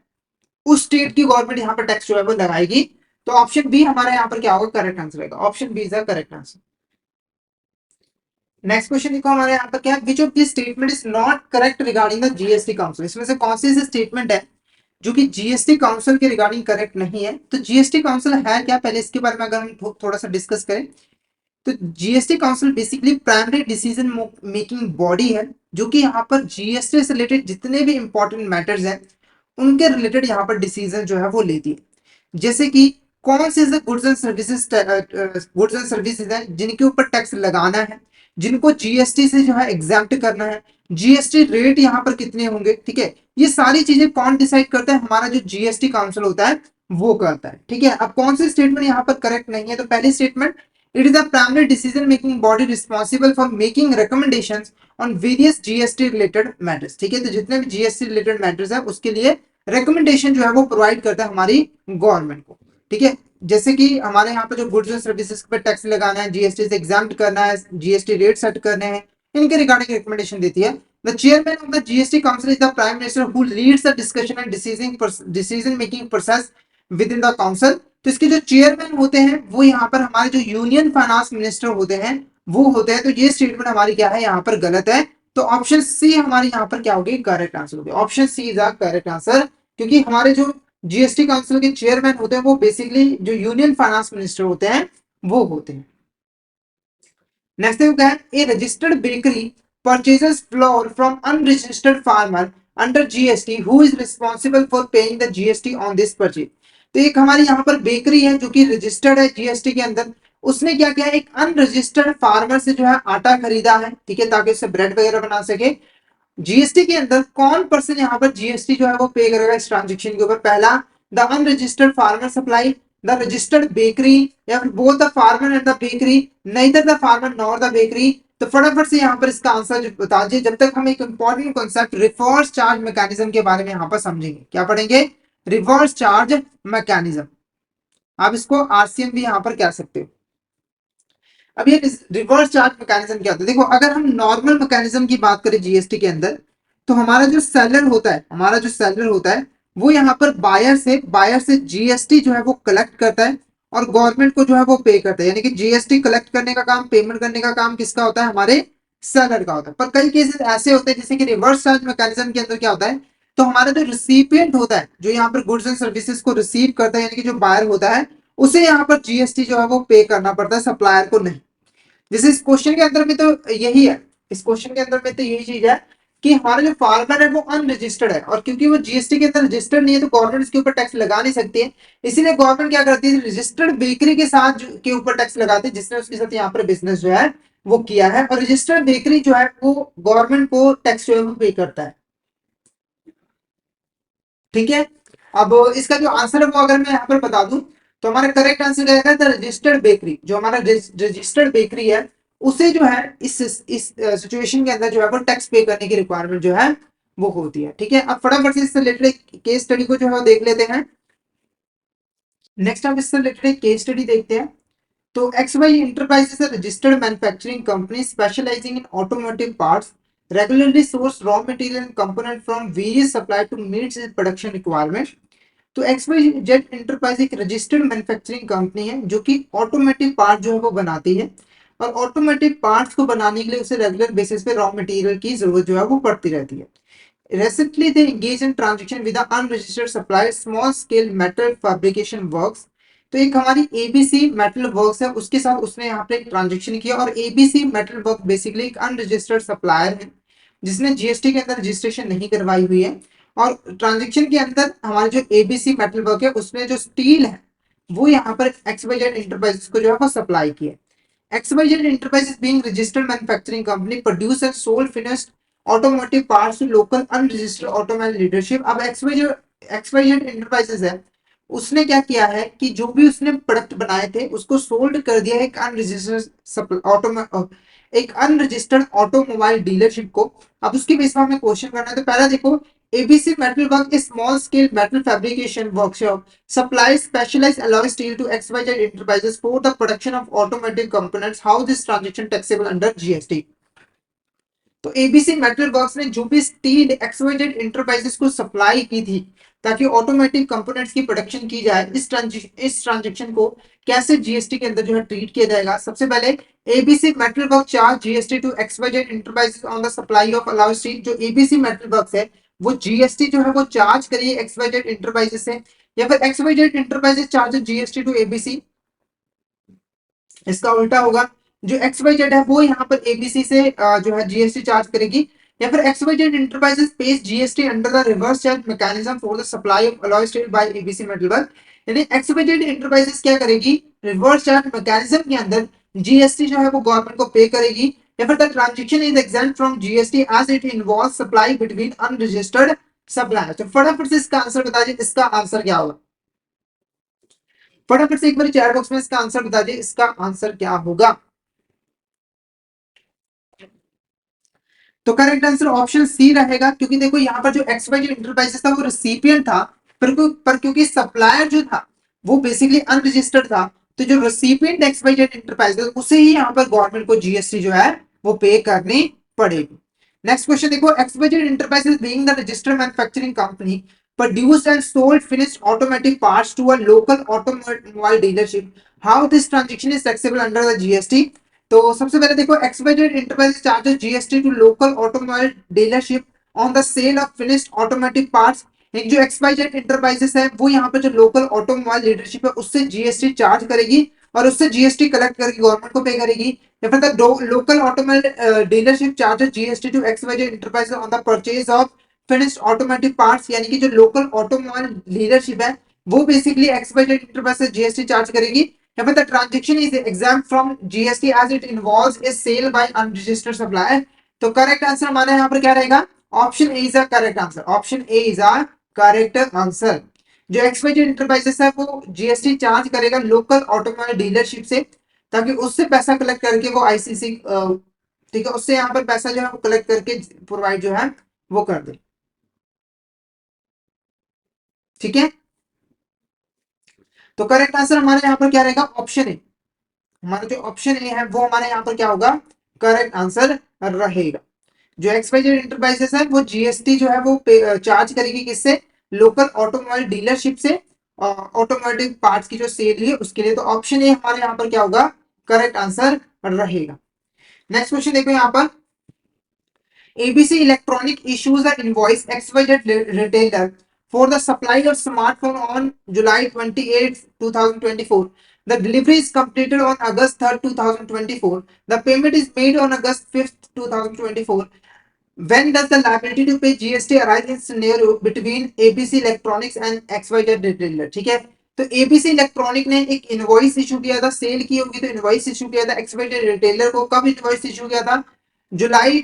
A: उस स्टेट की गवर्नमेंट यहाँ पर टैक्स जो है वो लगाएगी। तो ऑप्शन बी हमारे यहाँ पर क्या होगा? करेक्ट आंसर रहेगा। Option B is the correct answer. Next question देखो हमारे यहाँ पर क्या, which of this statement is not correct regarding the GST council. इसमें से कौन सी स्टेटमेंट है जो कि जीएसटी काउंसिल के रिगार्डिंग करेक्ट नहीं है? तो जीएसटी काउंसिल है क्या, पहले इसके बारे में अगर हम थोड़ा सा डिस्कस करें तो GST council basically primary decision making body है जो कि यहाँ पर जीएसटी से रिलेटेड जितने भी इंपॉर्टेंट मैटर्स हैं उनके रिलेटेड यहाँ पर डिसीजन जो है वो लेती है। जैसे कि कौन से goods and services, goods and services हैं जिनके ऊपर टैक्स लगाना है, जिनको जीएसटी से जो है एग्जाम्प्ट करना है, जीएसटी रेट यहाँ पर कितने होंगे, ठीक है, ये सारी चीजें कौन डिसाइड करता है? हमारा जो जीएसटी काउंसिल होता है वो करता है, ठीक है। अब कौन सी स्टेटमेंट यहाँ पर करेक्ट नहीं है? तो पहली statement, it is the primary decision making body responsible for making recommendations on various GST related matters, ठीक है। तो जितने भी जीएसटी रिलेटेड मैटर्स है उसके लिए रिकमेंडेशन जो है वो प्रोवाइड करता है हमारी गवर्नमेंट को, ठीक है। जैसे कि हमारे यहाँ पे जो गुड्स एंड सर्विसेज पे टैक्स लगाना है, जीएसटी से एग्जाम्प्ट करना है, जीएसटी रेट सेट करने हैं, इनके रिगार्डिंग रिकमेंडेशन देती है। The chairman of the GST council is the prime minister who leads the discussion and decision making process with in the council. तो इसके जो चेयरमैन होते हैं वो यहाँ पर हमारे जो यूनियन फाइनेंस मिनिस्टर होते हैं वो होते हैं। तो ये स्टेटमेंट हमारी क्या है? यहाँ पर गलत है। तो ऑप्शन सी हमारी यहाँ पर क्या होगी? करेक्ट आंसर होगी। Option C is the correct answer, क्योंकि हमारे जो जीएसटी काउंसिल के चेयरमैन होते हैं वो बेसिकली जो यूनियन फाइनेंस मिनिस्टर होते हैं वो होते हैं। नेक्स्ट देखो क्या है, a registered bakery purchases flour from unregistered farmer under GST who is responsible for paying the GST on this purchase. तो एक हमारी यहाँ पर बेकरी है जो कि रजिस्टर्ड है जीएसटी के अंदर, उसने क्या किया, एक अनरजिस्टर्ड फार्मर से जो है आटा खरीदा है, ठीक है, ताकि उससे ब्रेड वगैरह बना सके। जीएसटी के अंदर कौन पर्सन यहाँ पर जीएसटी जो है वो पे करेगा इस ट्रांजेक्शन के ऊपर? पहला, the unregistered farmer supply, the registered bakery, या फिर both the farmer and the bakery, neither the farmer nor the bakery. तो फटाफट से यहाँ पर इसका आंसर बता दीजिए, जब तक हम एक important concept reverse charge mechanism के बारे में यहाँ पर समझेंगे। क्या पढ़ेंगे? Reverse charge mechanism. आप इसको आरसीएम भी यहाँ पर कह सकते हो। अब ये रिवर्स चार्ज मैकेनिज्म क्या होता है? देखो, अगर हम नॉर्मल मैकेनिज्म की बात करें जीएसटी के अंदर, तो हमारा जो सेलर होता है, वो यहाँ पर बायर से जीएसटी जो है वो कलेक्ट करता है और गवर्नमेंट को जो है वो पे करता है। यानी कि जीएसटी कलेक्ट करने का काम, पेमेंट करने का काम किसका होता है? हमारे सेलर का होता है। पर कई केसेस ऐसे होते हैं जैसे कि रिवर्स चार्ज मैकेनिज्म के अंदर क्या होता है, तो हमारा जो रिसिपिएंट होता है, जो यहाँ पर गुड्स एंड सर्विसेज को रिसीव करता है, यानी कि जो बायर होता है, उसे यहाँ पर जीएसटी जो है वो पे करना पड़ता है, सप्लायर को नहीं। जैसे इस क्वेश्चन के अंदर में तो यही है, इस क्वेश्चन के अंदर में तो यही चीज है कि हमारा जो फार्मर है वो अनरजिस्टर्ड है और क्योंकि वो जीएसटी के अंदर रजिस्टर्ड नहीं है तो गवर्नमेंट इसके ऊपर टैक्स लगा नहीं सकती है। इसीलिए गवर्नमेंट क्या करती है, रजिस्टर्ड बेकरी के साथ के ऊपर टैक्स लगाती है जिसने उसके साथ यहाँ पर बिजनेस जो है वो किया है, और रजिस्टर्ड बेकरी जो है वो गवर्नमेंट को टैक्स जो है वो पे करता है, ठीक है। अब इसका जो आंसर है वो अगर मैं यहाँ पर बता दूं तो हमारा करेक्ट आंसर रहेगा द रजिस्टर्ड बेकरी। जो हमारा रजिस्टर्ड बेकरी है उसे जो है इस सिचुएशन के अंदर जो है वो टैक्स पे करने की रिक्वायरमेंट जो है वो होती है, ठीक है। अब फटाफट से इससे रिलेटेड केस स्टडी को जो है वो देख लेते हैं। नेक्स्ट हम इससे रिलेटेड एक केस स्टडी देखते हैं। तो XY Enterprise is a registered manufacturing company specializing in automotive parts, regularly source raw material and component from various suppliers to meet its production requirements। तो XYZ Enterprise एक registered manufacturing company है जो कि automotive part जो है वो बनाती है, और ऑटोमेटिव पार्ट्स को बनाने के लिए उसे रेगुलर बेसिस पे रॉ मटेरियल की जरूरत जो है वो पड़ती रहती है। Recently, they engage in transaction with the unregistered supplier, small scale metal fabrication works। तो एक हमारी एबीसी मेटल वर्क्स है उसके साथ उसने यहाँ पे एक ट्रांजेक्शन किया, और एबीसी मेटल वर्क बेसिकली एक अनरजिस्टर्ड सप्लायर है जिसने जीएसटी के अंदर रजिस्ट्रेशन नहीं करवाई हुई है। और ट्रांजेक्शन के अंदर हमारे जो एबीसी मेटल वर्क है उसने जो स्टील है वो यहाँ पर एक्सवाईजेड इंटरप्राइजेस को जो है वो सप्लाई किया। XYZ Enterprise is being registered manufacturing company, produce and sold finished automotive parts to local unregistered automotive leadership। अब XYZ Enterprises है उसने क्या किया है कि जो भी उसने प्रोडक्ट बनाए थे उसको सोल्ड कर दिया एक अनरजिस्टर्ड ऑटो एक अनरजिस्टर्ड ऑटोमोबाइल डीलरशिप को। अब उसके बेस पर हमें क्वेश्चन करना है। तो पहला देखो, ABC metal work a small scale metal fabrication workshop supplies specialized alloy steel to XYZ enterprises for the production of automotive components. How this transaction taxable under GST? तो एबीसी मेटल वर्क्स ने जो भी steel XYZ enterprises को supply की थी ताकि automatic components की production की जाए, इस ट्रांजेक्शन को कैसे जीएसटी के अंदर जो है ट्रीट किया जाएगा। सबसे पहले ABC metal work charge GST to XYZ enterprises on the supply of alloy steel. जो एबीसी मेटल वर्क्स है वो जीएसटी जो है वो चार्ज करिए एक्सवाइजेड इंटरप्राइजेस से, या फिर XYZ enterprises charge GST to ABC, इसका उल्टा होगा। जो एक्स वाई जेड है वो यहाँ पर एबीसी से जो है जीएसटी चार्ज करेगी, या फिर X Y Z enterprises pays GST under the reverse charge mechanism for the supply of alloy steel by ABC metal work. यानी एक्स वाई जेड इंटरप्राइजेस क्या करेगी, रिवर्स चार्ज मैकेनिज्म के अंदर जीएसटी जो है वो गवर्नमेंट को पे करेगी, या फिर the transaction is exempt from GST as it involve supply between unregistered supplier. तो फटाफट से इसका आंसर बता दीजिए, इसका आंसर क्या होगा। फटाफट से एक बार चैट बॉक्स में इसका आंसर बता दीजिए, इसका आंसर क्या होगा। तो करेक्ट आंसर ऑप्शन सी रहेगा, क्योंकि देखो यहाँ पर जो एक्सवाईजेड इंटरप्राइजेस था वो रिसिपिएंट था, पर क्योंकि सप्लायर जो था वो बेसिकली अनरजिस्टर्ड था, तो जो रिसिपिएंट एक्सवाईजेड इंटरप्राइजेस उसे ही यहाँ पर गवर्नमेंट को जीएसटी जो है वो पे करनी पड़ेगी। नेक्स्ट क्वेश्चन देखो, XYZ enterprises being the registered manufacturing company produced and sold finished automotive parts to a local automobile dealership. How this transaction is taxable under the GST? तो सबसे पहले देखो, XYZ enterprises charges GST to local automobile dealership on the sale of finished automotive parts. एक जो XYZ enterprises है वो यहाँ पर जो लोकल ऑटोमोबाइल डीलरशिप है उससे जीएसटी चार्ज करेगी और उससे जीएसटी कलेक्ट करके गवर्नमेंट को पे करेगी, या फिर the local automobile dealership charges GST to XYZ enterprises on the purchase of finished automotive parts. यानी कि जो लोकल ऑटोमोबाइल डीलरशिप है वो बेसिकली एक्सवाइजेड इंटरप्राइज से जीएसटी चार्ज करेगी, या फिर the transaction is exempt from GST as it involves a sale by unregistered supplier. तो करेक्ट आंसर हमारा यहाँ पर क्या रहेगा, option A is a correct answer. Option A is a correct answer. जो एक्सवाइजेड इंटरप्राइजेस है वो जीएसटी चार्ज करेगा लोकल ऑटोमोबाइल डीलरशिप से, ताकि उससे पैसा कलेक्ट करके वो आईसीसी, ठीक है, उससे यहाँ पर पैसा जो है वो कलेक्ट करके प्रोवाइड जो है वो कर दे। ठीक है, तो करेक्ट आंसर हमारे यहाँ पर क्या रहेगा, ऑप्शन ए। हमारा जो ऑप्शन ए है वो हमारे यहाँ पर क्या होगा, करेक्ट आंसर रहेगा। जो एक्सवाइजेड इंटरप्राइजेस है वो जीएसटी जो है वो चार्ज करेगी किससे, लोकल ऑटोमोबाइल डीलरशिप से, ऑटोमोटिव पार्ट्स की जो सेल है उसके लिए। तो ऑप्शन ए हमारे यहाँ पर क्या होगा, करेक्ट आंसर रहेगा। नेक्स्ट क्वेश्चन देखो यहाँ पर, ABC Electronic issues an invoice XYZ retailer for the supply of smartphone on July 28, 2024. The delivery is completed on August 3rd, 2024. The payment is made on August 5th, 2024. When does the liability to pay GST arise in scenario between ABC Electronics and XYZ retailer? ठीक है, तो ABC electronic ने एक invoice issue किया था, cell की होगी तो इनवॉइस इशू किया था XYZ रिटेलर को। कब इनवॉइस इशू किया था, जुलाई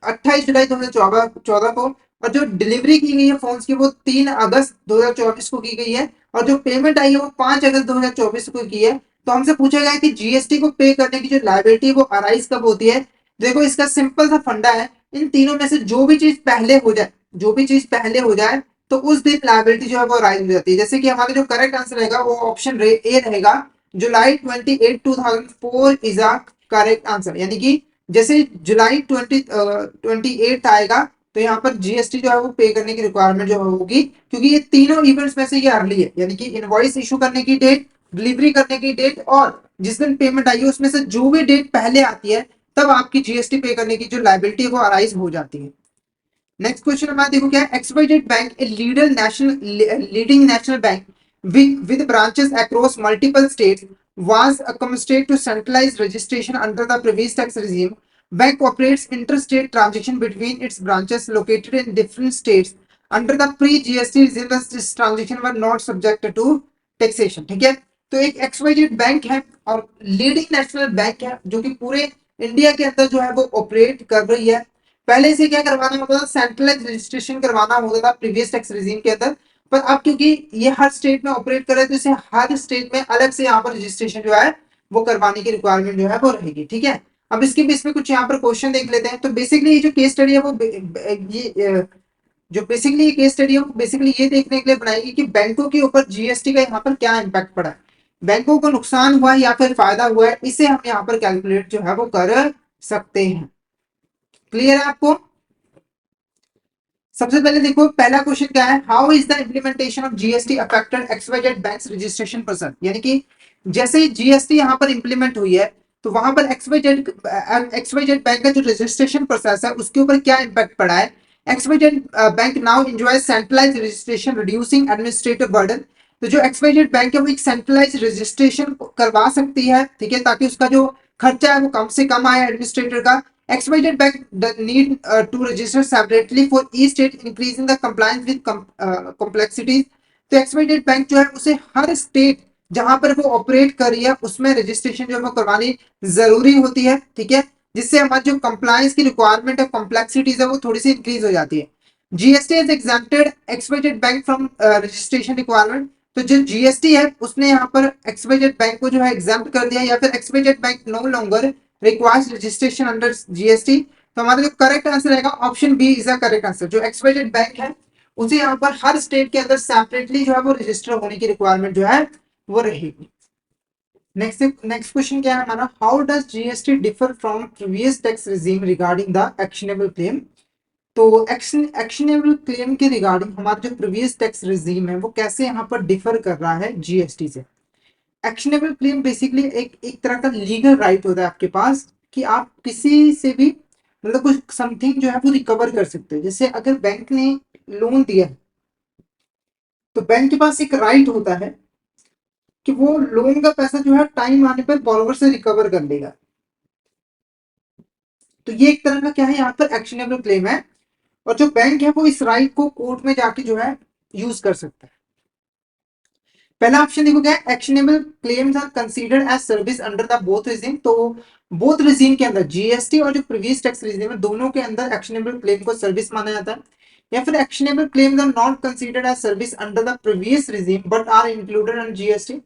A: 28 जुलाई 2014 को, और जो डिलीवरी की गई है फोन की वो 3 अगस्त 2024 को की गई है, और जो पेमेंट आई है वो 5 अगस्त 2024 को की है। तो हमसे पूछा गया कि जीएसटी को पे करने की जो लाइबिलिटी वो अराइज कब होती है। देखो इसका सिंपल सा फंडा है, इन तीनों में से जो भी चीज पहले हो जाए, जो भी चीज पहले हो जाए तो उस दिन लाइबिलिटी जो है वो अराइज हो जाती है। जैसे कि हमारा जो करेक्ट आंसर रहेगा वो ऑप्शन ए रहेगा, जुलाई 28, 2004 इज अ करेक्ट आंसर। यानी कि जैसे जुलाई 28 आएगा तो यहाँ पर जीएसटी जो है वो पे करने की रिक्वायरमेंट जो होगी, क्योंकि ये तीनों इवेंट्स में से ये अर्ली है। यानी कि इनवॉइस इशू करने की डेट, डिलीवरी करने की डेट और जिस दिन पेमेंट आई है उसमें से जो भी डेट पहले आती है तब आपकी जीएसटी पे करने की जो लाइबिलिटी है वो अराइज हो जाती है। नेक्स्ट क्वेश्चन हमारा देखो क्या है, XYZ bank a leading national bank with branches across multiple states was accommodated to centralized registration under the previous tax regime. Bank operates interstate transaction between its branches located in different states. Under the pre-GST regime, this transaction were not subject to taxation. ठीक है, तो एक XYZ bank है और leading national bank है जो कि पूरे इंडिया के अंदर जो है वो ऑपरेट कर रही है। पहले से क्या करवाना होता था, सेंट्रलाइज रजिस्ट्रेशन करवाना होता था प्रीवियस टैक्स रिजीम के अंदर, पर अब क्योंकि ये हर स्टेट में ऑपरेट कर रहा है तो इसे हर स्टेट में अलग से यहाँ पर रजिस्ट्रेशन जो है वो करवाने की रिक्वायरमेंट जो है वो रहेगी। ठीक है, अब इसके बेस पे कुछ यहाँ पर क्वेश्चन देख लेते हैं। तो बेसिकली ये जो केस स्टडी है वो जो बेसिकली ये केस स्टडी है वो बेसिकली ये देखने के लिए बनाएगी कि बैंकों के ऊपर जीएसटी का यहाँ पर क्या इम्पैक्ट पड़ा है, बैंकों को नुकसान हुआ है या फिर फायदा हुआ है, इसे हम यहाँ पर कैलकुलेट जो है वो कर सकते हैं। क्लियर है आपको? सबसे पहले देखो पहला क्वेश्चन क्या है, how is the implementation of GST affected XYZ banks registration process. यानी कि जैसे ही जीएसटी यहाँ पर इंप्लीमेंट हुई है तो वहां पर एक्सवाइजेड बैंक का जो रजिस्ट्रेशन प्रोसेस है उसके ऊपर क्या इंपैक्ट पड़ा है। XYZ bank now enjoy centralised registration reducing administrative burden. तो जो एक्सवाइजेड बैंक है वो एक सेंट्रलाइज रजिस्ट्रेशन करवा सकती है, ठीक है, ताकि उसका जो खर्चा है वो कम से कम आए एडमिनिस्ट्रेटर का। XYZ Bank does need to register separately for each state, increasing the compliance with complexities. तो XYZ Bank जो है उसे हर स्टेट जहां पर वो ऑपरेट कर रही है उसमें रजिस्ट्रेशन जो है वो करवानी जरूरी होती है, ठीक है, जिससे हमारी जो कंप्लायंस की रिक्वायरमेंट है, कॉम्प्लेक्सिटीज है, वो थोड़ी सी इंक्रीज हो जाती है। GST has exempted XYZ Bank from registration requirement। तो जो जीएसटी है उसने यहाँ पर XYZ बैंक को जो है एग्जाम्प्ट कर दिया, या फिर XYZ bank no longer requires registration under GST. तो हमारा जो करेक्ट आंसर रहेगा option B is the correct answer. जो एक्सवाइजेड बैंक है उसे यहाँ पर हर स्टेट के अंदर सेपरेटली जो है वो रजिस्टर होने की रिक्वायरमेंट जो है वो रहेगी। नेक्स्ट क्वेश्चन क्या है हमारा, how does GST differ from previous tax regime regarding the actionable claim. तो एक्शनेबल क्लेम के रिगार्डिंग हमारा जो प्रीवियस टैक्स रिजीम है वो कैसे यहाँ पर डिफर कर रहा है जीएसटी से। एक्शनेबल क्लेम बेसिकली एक एक तरह का लीगल राइट होता है आपके पास कि आप किसी से भी मतलब कुछ समथिंग जो है वो रिकवर कर सकते हो। जैसे अगर बैंक ने लोन दिया है तो बैंक के पास एक राइट होता है कि वो लोन का पैसा जो है टाइम आने पर बॉरोवर से रिकवर कर लेगा। तो ये एक तरह का क्या है यहाँ पर एक्शनेबल क्लेम है, और जो बैंक है वो इस राइट को कोर्ट में जाके जो है यूज कर सकता है। पहला ऑप्शन देखो क्या है, actionable claims are considered as service under the both regime. तो बोथ रिजीम के अंदर जीएसटी और जो प्रीवियस टैक्स रिजीम है दोनों के अंदर एक्शनेबल क्लेम को सर्विस माना जाता है। या फिर actionable claims are not considered as service under the previous regime but are included in GST.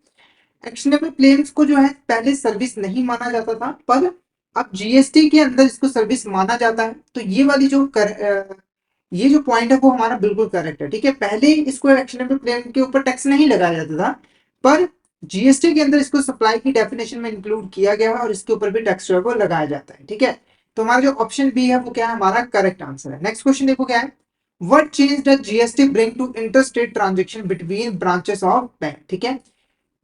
A: Actionable claims को जो है पहले सर्विस नहीं माना जाता था, पर अब जीएसटी के अंदर इसको सर्विस माना जाता है। तो ये वाली जो ये जो पॉइंट है वो हमारा बिल्कुल करेक्ट है। ठीक है, पहले इसको एक्शनेबल क्लेम के ऊपर टैक्स नहीं लगाया जाता था, पर जीएसटी के अंदर इसको सप्लाई की डेफिनेशन में इंक्लूड किया गया है और इसके ऊपर भी टैक्स जो है वो लगाया जाता है। ठीक है, तो हमारा जो ऑप्शन बी है वो क्या है, हमारा करेक्ट आंसर है। नेक्स्ट क्वेश्चन देखो क्या है, what change does GST bring to interstate transaction between branches of bank. ठीक है,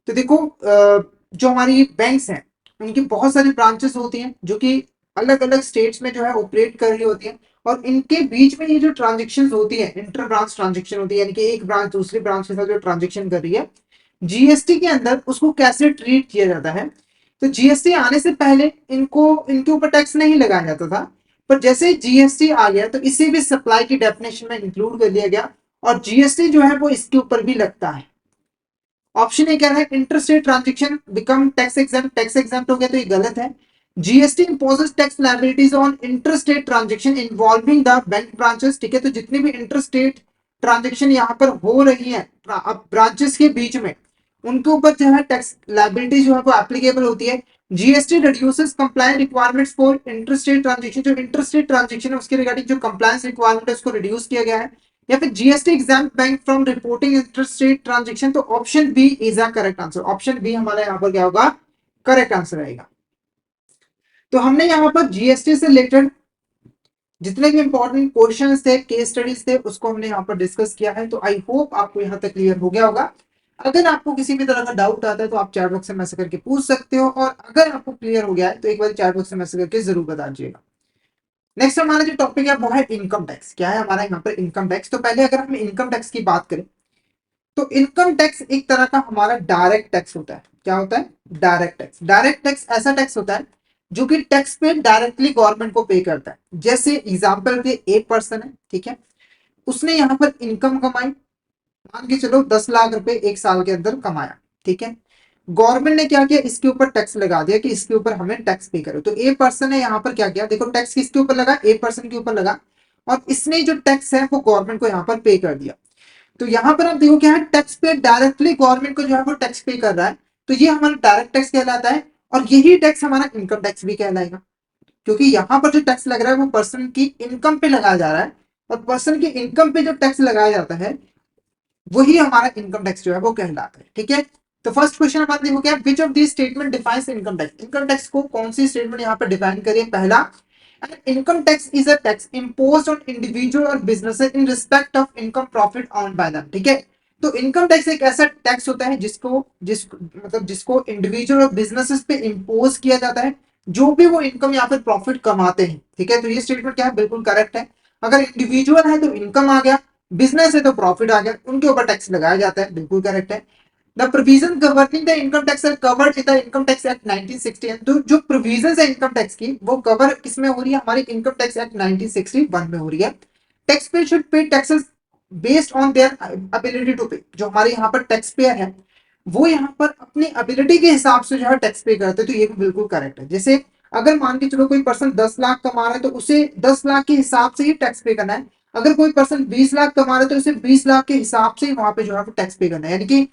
A: तो देखो जो हमारी बैंक्स हैं उनकी बहुत सारी ब्रांचेस होती हैं जो कि अलग अलग स्टेट्स में जो है ऑपरेट कर रही होती हैं, और इनके बीच में ये जो ट्रांजेक्शन होती है इंटर ब्रांच ट्रांजेक्शन होती है, यानी कि एक ब्रांच दूसरी ब्रांच के साथ जो ट्रांजेक्शन कर रही है जीएसटी के अंदर उसको कैसे ट्रीट किया जाता है। तो जीएसटी आने से पहले इनको इनके ऊपर टैक्स नहीं लगाया जाता था, पर जैसे जीएसटी आ गया तो इसे भी सप्लाई की डेफिनेशन में इंक्लूड कर लिया गया और जीएसटी जो है वो इसके ऊपर भी लगता है। ऑप्शन ए क्या है, interstate transaction become tax exempt. Tax exempt हो गया तो ये गलत है। GST imposes tax liabilities on interstate transaction involving the bank branches. ठीक है, तो जितनी भी इंटरस्टेट ट्रांजेक्शन यहाँ पर हो रही है अब ब्रांचेस के बीच में उनके ऊपर जो है टैक्स लायबिलिटी जो है वो एप्लीकेबल होती है। GST reduces compliance requirements for interstate transaction. जो इंटरस्टेट ट्रांजेक्शन है उसके रिगार्डिंग जो कंप्लायंस रिक्वायरमेंट है उसको रिड्यूस किया गया है। या फिर GST exempt bank from reporting interstate transaction. तो option B is a correct answer. Option B हमारा यहाँ पर क्या होगा, करेक्ट आंसर रहेगा। तो हमने यहाँ पर जीएसटी से रिलेटेड जितने भी इंपॉर्टेंट क्वेश्चंस थे, केस स्टडीज थे, उसको हमने यहाँ पर डिस्कस किया है। तो आई होप आपको यहाँ तक क्लियर हो गया होगा। अगर आपको किसी भी तरह का डाउट आता है तो आप चैट बॉक्स में मैसेज करके पूछ सकते हो, और अगर आपको क्लियर हो गया है तो एक बार चैट बॉक्स में मैसेज करके जरूर बता दीजिएगा। नेक्स्ट हमारा जो टॉपिक है वो है इनकम टैक्स। क्या है हमारा यहाँ पर इनकम टैक्स। तो पहले अगर हम इनकम टैक्स की बात करें तो इनकम टैक्स एक तरह का हमारा डायरेक्ट टैक्स होता है। क्या होता है, डायरेक्ट टैक्स। डायरेक्ट टैक्स ऐसा टैक्स होता है जो कि टैक्स पे डायरेक्टली गवर्नमेंट को पे करता है। जैसे एग्जांपल के एक पर्सन है, ठीक है, उसने यहाँ पर इनकम कमाई, मान के चलो 10 लाख रुपए एक साल के अंदर कमाया, ठीक है, गवर्नमेंट ने क्या किया, इसके ऊपर टैक्स लगा दिया कि इसके ऊपर हमें टैक्स पे करो। तो ए पर्सन ने यहाँ पर क्या किया, देखो टैक्स किसके ऊपर लगा, ए पर्सन के ऊपर लगा, और इसने जो टैक्स है वो गवर्नमेंट को यहाँ पर पे कर दिया। तो यहाँ पर आप देखो क्या है, टैक्स पे डायरेक्टली गवर्नमेंट को जो है वो टैक्स पे कर रहा है, तो ये हमारा डायरेक्ट टैक्स कहलाता है। और यही टैक्स हमारा इनकम टैक्स भी कहलाएगा, क्योंकि यहाँ पर जो टैक्स लग रहा है वो पर्सन की इनकम पे लगाया जा रहा है, और पर्सन की इनकम पे जो टैक्स लगाया जाता है वही हमारा इनकम टैक्स जो है वो कहलाता है। ठीक है, तो फर्स्ट क्वेश्चन हमारा देखो क्या, which of this statement defines income tax. Income tax को कौन सी स्टेटमेंट यहाँ पर डिफाइन करिए। पहला, income tax is a tax imposed on individual और businesses in respect of income profit earned by them. ठीक है, तो इनकम टैक्स एक ऐसा टैक्स होता है जिसको इंडिविजुअल और बिजनेसेस पे इम्पोज किया जाता है, जो भी वो इनकम या फिर प्रॉफिट कमाते हैं। ठीक है, तो ये स्टेटमेंट क्या है, बिल्कुल करेक्ट है। अगर इंडिविजुअल है तो इनकम आ गया, बिजनेस है तो प्रॉफिट आ गया, उनके ऊपर टैक्स लगाया जाता है, बिल्कुल करेक्ट है। The provision governing the income tax are covered in the income tax act 1960। तो जो प्रोविजंस है इनकम टैक्स की वो कवर किसमें हो रही है, हमारी इनकम टैक्स एक्ट 1961 में हो रही है। Tax payer should pay taxes based on their ability to pay. जो हमारे यहाँ पर टैक्स पेयर है वो यहाँ पर अपनी एबिलिटी के हिसाब से जो है टैक्स पे करते हैं, तो ये भी बिल्कुल करेक्ट है। जैसे अगर मान के चलो कोई पर्सन 10 लाख कमा रहा है तो उसे 10 लाख के हिसाब से ही टैक्स पे करना है। अगर कोई पर्सन 20 लाख कमा रहा है तो उसे 20 लाख के हिसाब से ही वहां पे जो है टैक्स पे करना है। यानी कि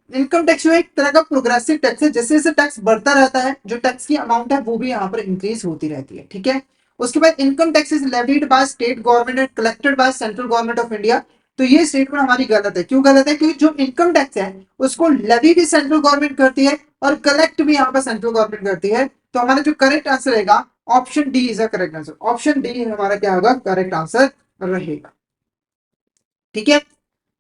A: इनकम टैक्स जो है एक तरह का प्रोग्रेसिव टैक्स है, जैसे जैसे टैक्स बढ़ता रहता है जो टैक्स की अमाउंट है वो भी यहाँ पर इंक्रीज होती रहती है। ठीक है, उसके बाद income tax is levied by state government and collected by central government of India. तो ये स्टेटमेंट हमारी गलत है। क्यों गलत है, क्योंकि जो इनकम टैक्स है उसको लेवी भी सेंट्रल गवर्नमेंट करती है और कलेक्ट भी यहाँ पर सेंट्रल गवर्नमेंट करती है। तो हमारा जो करेक्ट आंसर रहेगा option D is a correct answer. Option D हमारा क्या होगा, करेक्ट आंसर रहेगा। ठीक है,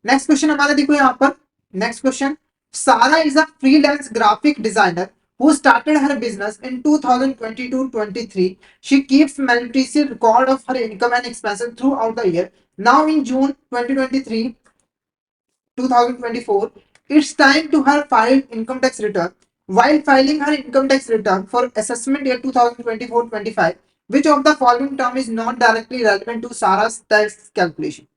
A: नेक्स्ट क्वेश्चन हमारा देखो यहाँ पर। नेक्स्ट क्वेश्चन, सारा is a freelance graphic designer who started her business in 2022-23. She keeps meticulous record of her income and expenses throughout the year. Now in June 2023, 2024, it's time to her file income tax return. While filing her income tax return for assessment year 2024-25, which of the following term is not directly relevant to Sarah's tax calculation?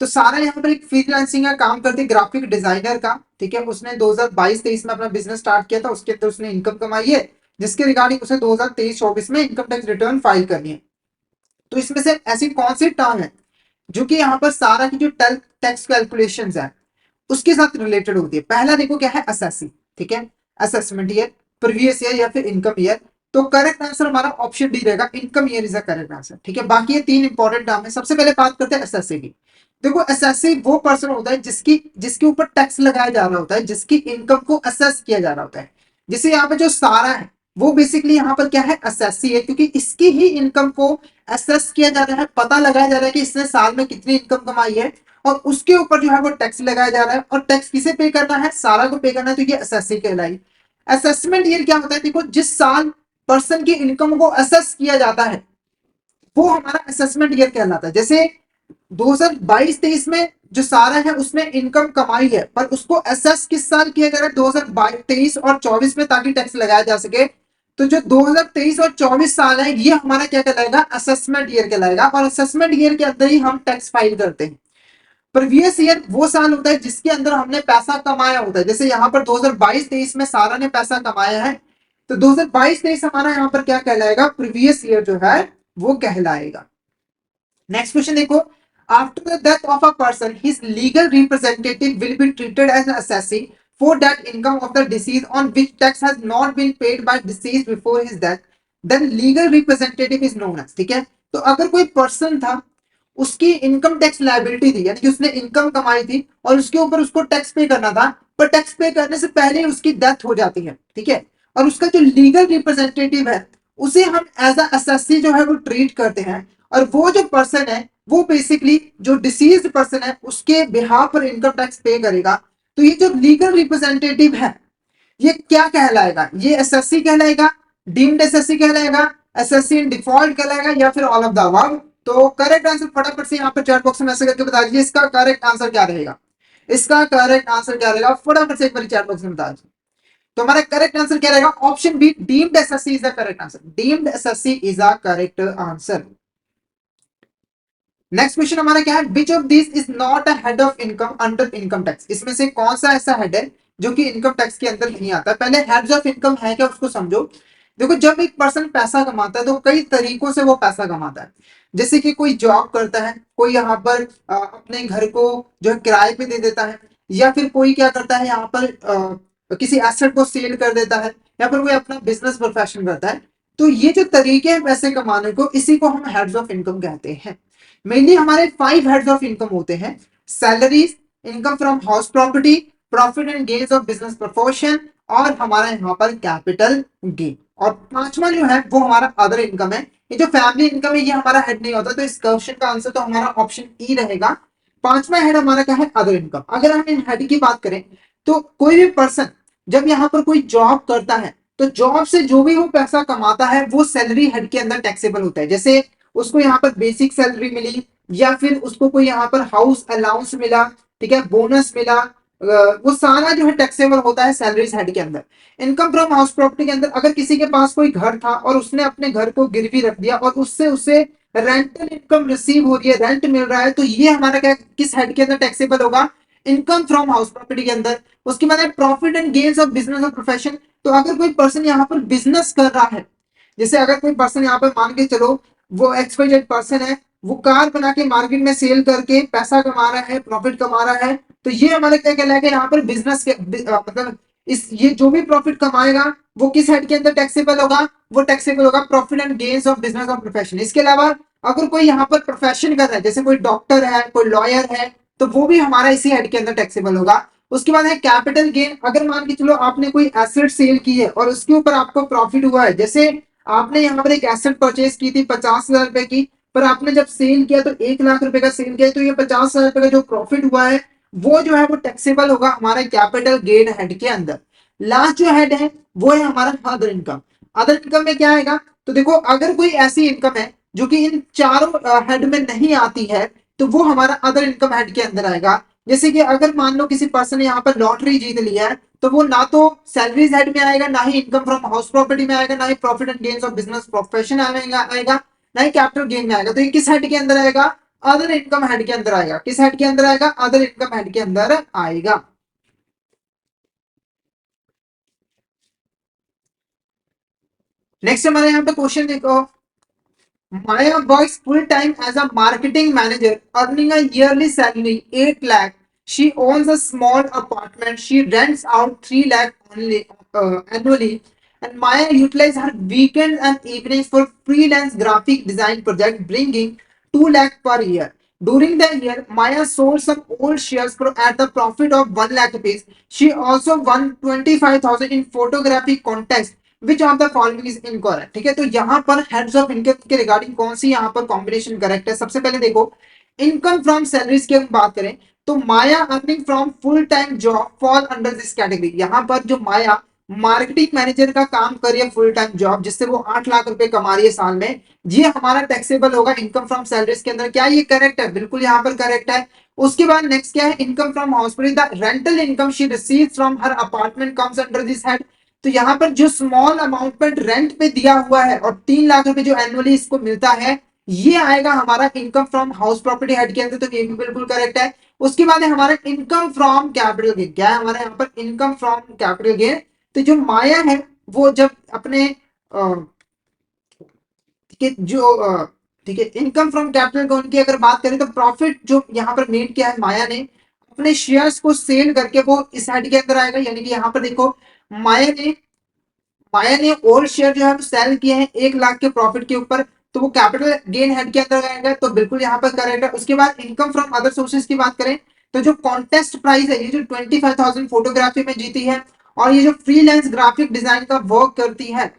A: तो सारा यहाँ पर एक freelancing का काम करती है, graphic designer का। ठीक है, उसने 2022-23 में अपना बिजनेस स्टार्ट किया था, उसके अंदर उसने इनकम कमाई है, जिसके रिगार्डिंग उसे 2023-24 में इनकम टैक्स रिटर्न फाइल करनी है। तो इसमें से ऐसी कौन सी टर्म है जो कि यहाँ पर सारा की जो टैक्स कैलकुलेशन है उसके साथ रिलेटेड होती है। पहला देखो क्या है, असेसी। ठीक है, असेसमेंट ईयर, प्रीवियस ईयर या फिर इनकम ईयर। तो करेक्ट आंसर हमारा ऑप्शन डी रहेगा, income year is a correct answer. ठीक है, बाकी ये तीन इंपॉर्टेंट टर्म है। सबसे पहले बात करते हैं एसएससी की। देखो एसएससी वो पर्सन होता है जिसकी जिसके ऊपर टैक्स लगाया जा रहा होता है, जिसकी इनकम को असेस किया जा रहा होता है। जैसे यहाँ पे जो सारा है वो बेसिकली यहाँ पर क्या है, असेसी है, क्योंकि इसकी ही इनकम को असेस किया जा रहा है, पता लगाया जा रहा है कि इसने साल में कितनी इनकम कमाई है, और उसके ऊपर जो है वो टैक्स लगाया जा रहा है। और टैक्स किसे पे करना है, सारा को पे करना है, तो ये असेसी कहलाई। असेसमेंट ईयर क्या होता है, देखो जिस साल पर्सन की इनकम को असेस किया जाता है वो हमारा असेसमेंट ईयर कहलाता है। जैसे 2022-23 में जो सारा है उसने इनकम कमाई है, पर उसको असेस किस साल किया जा रहा है, 2023 और 24 में, ताकि टैक्स लगाया जा सके। तो जो 2023 और 24 साल है ये हमारा क्या कहलाएगा, असेसमेंट ईयर कहलाएगा। और असेसमेंट ईयर के अंदर ही हम टैक्स फाइल करते हैं। प्रीवियस ईयर वो साल होता है जिसके अंदर हमने पैसा कमाया होता है। जैसे यहाँ पर 2022-23 में सारा ने पैसा कमाया है, तो 2022-23 हमारा यहाँ पर क्या कहलाएगा, प्रीवियस ईयर जो है वो कहलाएगा। नेक्स्ट क्वेश्चन देखो, after the death of a person his legal representative will be treated as an assessee for that income of the deceased on which tax has not been paid by deceased before his death, then legal representative is known as. ठीक है, तो अगर कोई person था, उसकी income tax liability थी, यानी कि उसने इनकम कमाई थी और उसके ऊपर उसको टैक्स पे करना था, पर टैक्स पे करने से पहले ही उसकी डेथ हो जाती है। ठीक है, और उसका जो लीगल रिप्रेजेंटेटिव है उसे हम एज अ असेसी जो है वो ट्रीट करते हैं। और वो जो पर्सन है वो बेसिकली जो डिसीज्ड पर्सन है उसके बिहाफ पर इनकम टैक्स पे करेगा। तो ये जो लीगल रिप्रेजेंटेटिव है ये क्या कहलाएगा, ये एसएससी कहलाएगा, डीम्ड एसएससी कहलाएगा, एसएससी इन डिफॉल्ट कहलाएगा, या फिर ऑल ऑफ द अबव। तो करेक्ट आंसर फटाफट से यहाँ पर चैट बॉक्स में मैसेज करके बता दीजिए, इसका करेक्ट आंसर क्या रहेगा। इसका करेक्ट आंसर क्या रहेगा, फटाफट से एक बार चैट बॉक्स में बता दीजिए। तो हमारा करेक्ट आंसर क्या रहेगा, option B, deemed assessee is the correct answer. Deemed assessee is the correct answer. Next question हमारा क्या है, which of this is not a head of income under income tax. इसमें से कौन सा ऐसा हेड है जो कि इनकम टैक्स के अंदर नहीं आता। पहले हेड्स ऑफ इनकम है क्या उसको समझो। देखो जब एक पर्सन पैसा कमाता है तो कई तरीकों से वो पैसा कमाता है। जैसे कि कोई जॉब करता है, कोई यहाँ पर अपने घर को जो है किराए पे दे देता है, या फिर कोई क्या करता है यहाँ पर किसी एसेट को सेल कर देता है, या फिर कोई अपना बिजनेस प्रोफेशन करता है। तो ये जो तरीके हैं पैसे कमाने को, इसी को हम हेड्स ऑफ इनकम कहते हैं। मेनली हमारे 5 हेड्स ऑफ इनकम होते हैं: salaries, income from house property, profit and gains of business proportion, और हमारा यहाँ पर कैपिटल गेन। और पांचवा जो है वो हमारा अदर इनकम है। ये जो फैमिली इनकम है ये हमारा हेड नहीं होता, तो इस क्वेश्चन का आंसर तो हमारा ऑप्शन ई रहेगा। पांचवा हेड हमारा क्या है? Other income. अगर हम इन हेड की बात करें तो कोई भी पर्सन जब यहाँ पर कोई जॉब करता है तो जॉब से जो भी वो पैसा कमाता है वो सैलरी हेड के अंदर टैक्सेबल होता है। जैसे उसको यहाँ पर बेसिक सैलरी मिली, या फिर उसको कोई यहाँ पर हाउस अलाउंस मिला, ठीक है, बोनस मिला, वो सारा जो है टैक्सेबल होता है सैलरीज हेड के अंदर। इनकम फ्रॉम हाउस प्रॉपर्टी के अंदर अगर किसी के पास कोई घर था और उसने अपने घर को गिरवी रख दिया और उससे उसे रेंटल इनकम रिसीव हो रही है, रेंट मिल रहा है, तो ये हमारा क्या किस हेड के अंदर टैक्सेबल होगा? इनकम फ्रॉम हाउस प्रॉपर्टी के अंदर। उसके बाद है profit and gains of business और प्रोफेशन। तो अगर कोई पर्सन यहाँ पर बिजनेस कर रहा है, जैसे अगर कोई पर्सन यहाँ पर मान के चलो वो एक्सवाइजेड पर्सन है, वो कार बना के मार्केट में सेल करके पैसा कमा रहा है, प्रॉफिट कमा रहा है, तो ये हमारे क्या कहलाएगा यहाँ पर बिजनेस के मतलब इस ये जो भी प्रॉफिट कमाएगा वो किस हेड के अंदर टैक्सेबल होगा? वो टैक्सेबल होगा profit and gains of business और प्रोफेशन। इसके अलावा अगर कोई यहाँ पर प्रोफेशन कर रहा है, जैसे कोई डॉक्टर है, कोई लॉयर है, तो वो भी हमारा इसी हेड के अंदर टैक्सेबल होगा। उसके बाद है कैपिटल गेन। अगर मान के चलो आपने कोई एसेट सेल की है और उसके ऊपर आपको प्रॉफिट हुआ है, जैसे आपने यहाँ पर एक एसेट परचेज की थी 50,000 रुपए की, पर आपने जब सेल किया तो 1 लाख रुपए का सेल किया, तो ये 50,000 रुपए का जो प्रॉफिट हुआ है वो जो है वो टैक्सेबल होगा हमारे कैपिटल गेन हेड के अंदर। लास्ट जो हेड है वो है हमारा अदर इनकम। अदर इनकम में क्या आएगा? तो देखो अगर कोई ऐसी इनकम है जो कि इन चारों हेड में नहीं आती है तो वो हमारा अदर इनकम हेड के अंदर आएगा। जैसे कि अगर मान लो किसी पर्सन ने यहाँ पर लॉटरी जीत लिया है, तो वो ना तो सैलरीज हेड में आएगा, ना ही इनकम फ्रॉम हाउस प्रॉपर्टी में आएगा, ना ही profit and gains of business profession आएगा, ना ही कैपिटल गेन में आएगा। तो ये किस हेड के अंदर आएगा? अदर इनकम हेड के अंदर आएगा। किस हेड के अंदर आएगा? अदर इनकम हेड के अंदर आएगा। नेक्स्ट हमारे यहाँ पे क्वेश्चन देखो। Maya works full time as a marketing manager, earning a yearly salary 8 lakh. She owns a small apartment. She rents out 3 lakh only, annually. And Maya utilizes her weekends and evenings for freelance graphic design project, bringing 2 lakh per year. During the year, Maya sold some old shares at the profit of 1 lakh rupees. She also won 25,000 in photography contest. Which of the following is incorrect? ठीक है, तो यहाँ पर heads of income के regarding कौन सी यहाँ पर combination correct है? सबसे पहले देखो, इनकम फ्रॉम सैलरीज की हम बात करें तो Maya earning from full time job fall under this category. यहाँ पर जो माया मार्केटिंग मैनेजर का काम कर रही है फुल टाइम जॉब, जिससे वो 8 लाख रुपए कमा रही है साल में, ये हमारा टैक्सेबल होगा इनकम फ्रॉम सैलरीज के अंदर। क्या ये करेक्ट है? बिल्कुल यहाँ पर करेक्ट है। उसके बाद नेक्स्ट क्या है? Income from house the rental income she receive from her apartment comes under this head. तो यहाँ पर जो स्मॉल अमाउंट पर रेंट पे दिया हुआ है और 3 लाख रुपए जो एनुअली इसको मिलता है, ये आएगा हमारा income from house property head के अंदर। तो ये भी बिल्कुल करेक्ट है। उसके बाद है हमारा इनकम फ्रॉम कैपिटल गेन। क्या है हमारा यहाँ पर? Income from capital gain. तो जो माया है वो जब अपने ठीक है ठीक है, इनकम फ्रॉम कैपिटल गेन की अगर बात करें तो प्रॉफिट जो यहाँ पर मेड किया है माया ने अपने शेयर्स को सेल करके, वो इस हेड के अंदर आएगा। यानी कि यहाँ पर देखो माया ने माया ने और शेयर जो है वो सेल किए हैं 1 लाख के प्रॉफिट के ऊपर, तो वो कैपिटल गेन हेड के अंदर आएगा। तो बिल्कुल यहाँ पर करेक्ट है। उसके बाद इनकम फ्रॉम अदर सोर्सेज की बात करें तो जो कॉन्टेस्ट प्राइस है, ये जो 25,000 फोटोग्राफी में जीती है और ये जो फ्रीलांस ग्राफिक डिजाइन का वर्क करती है,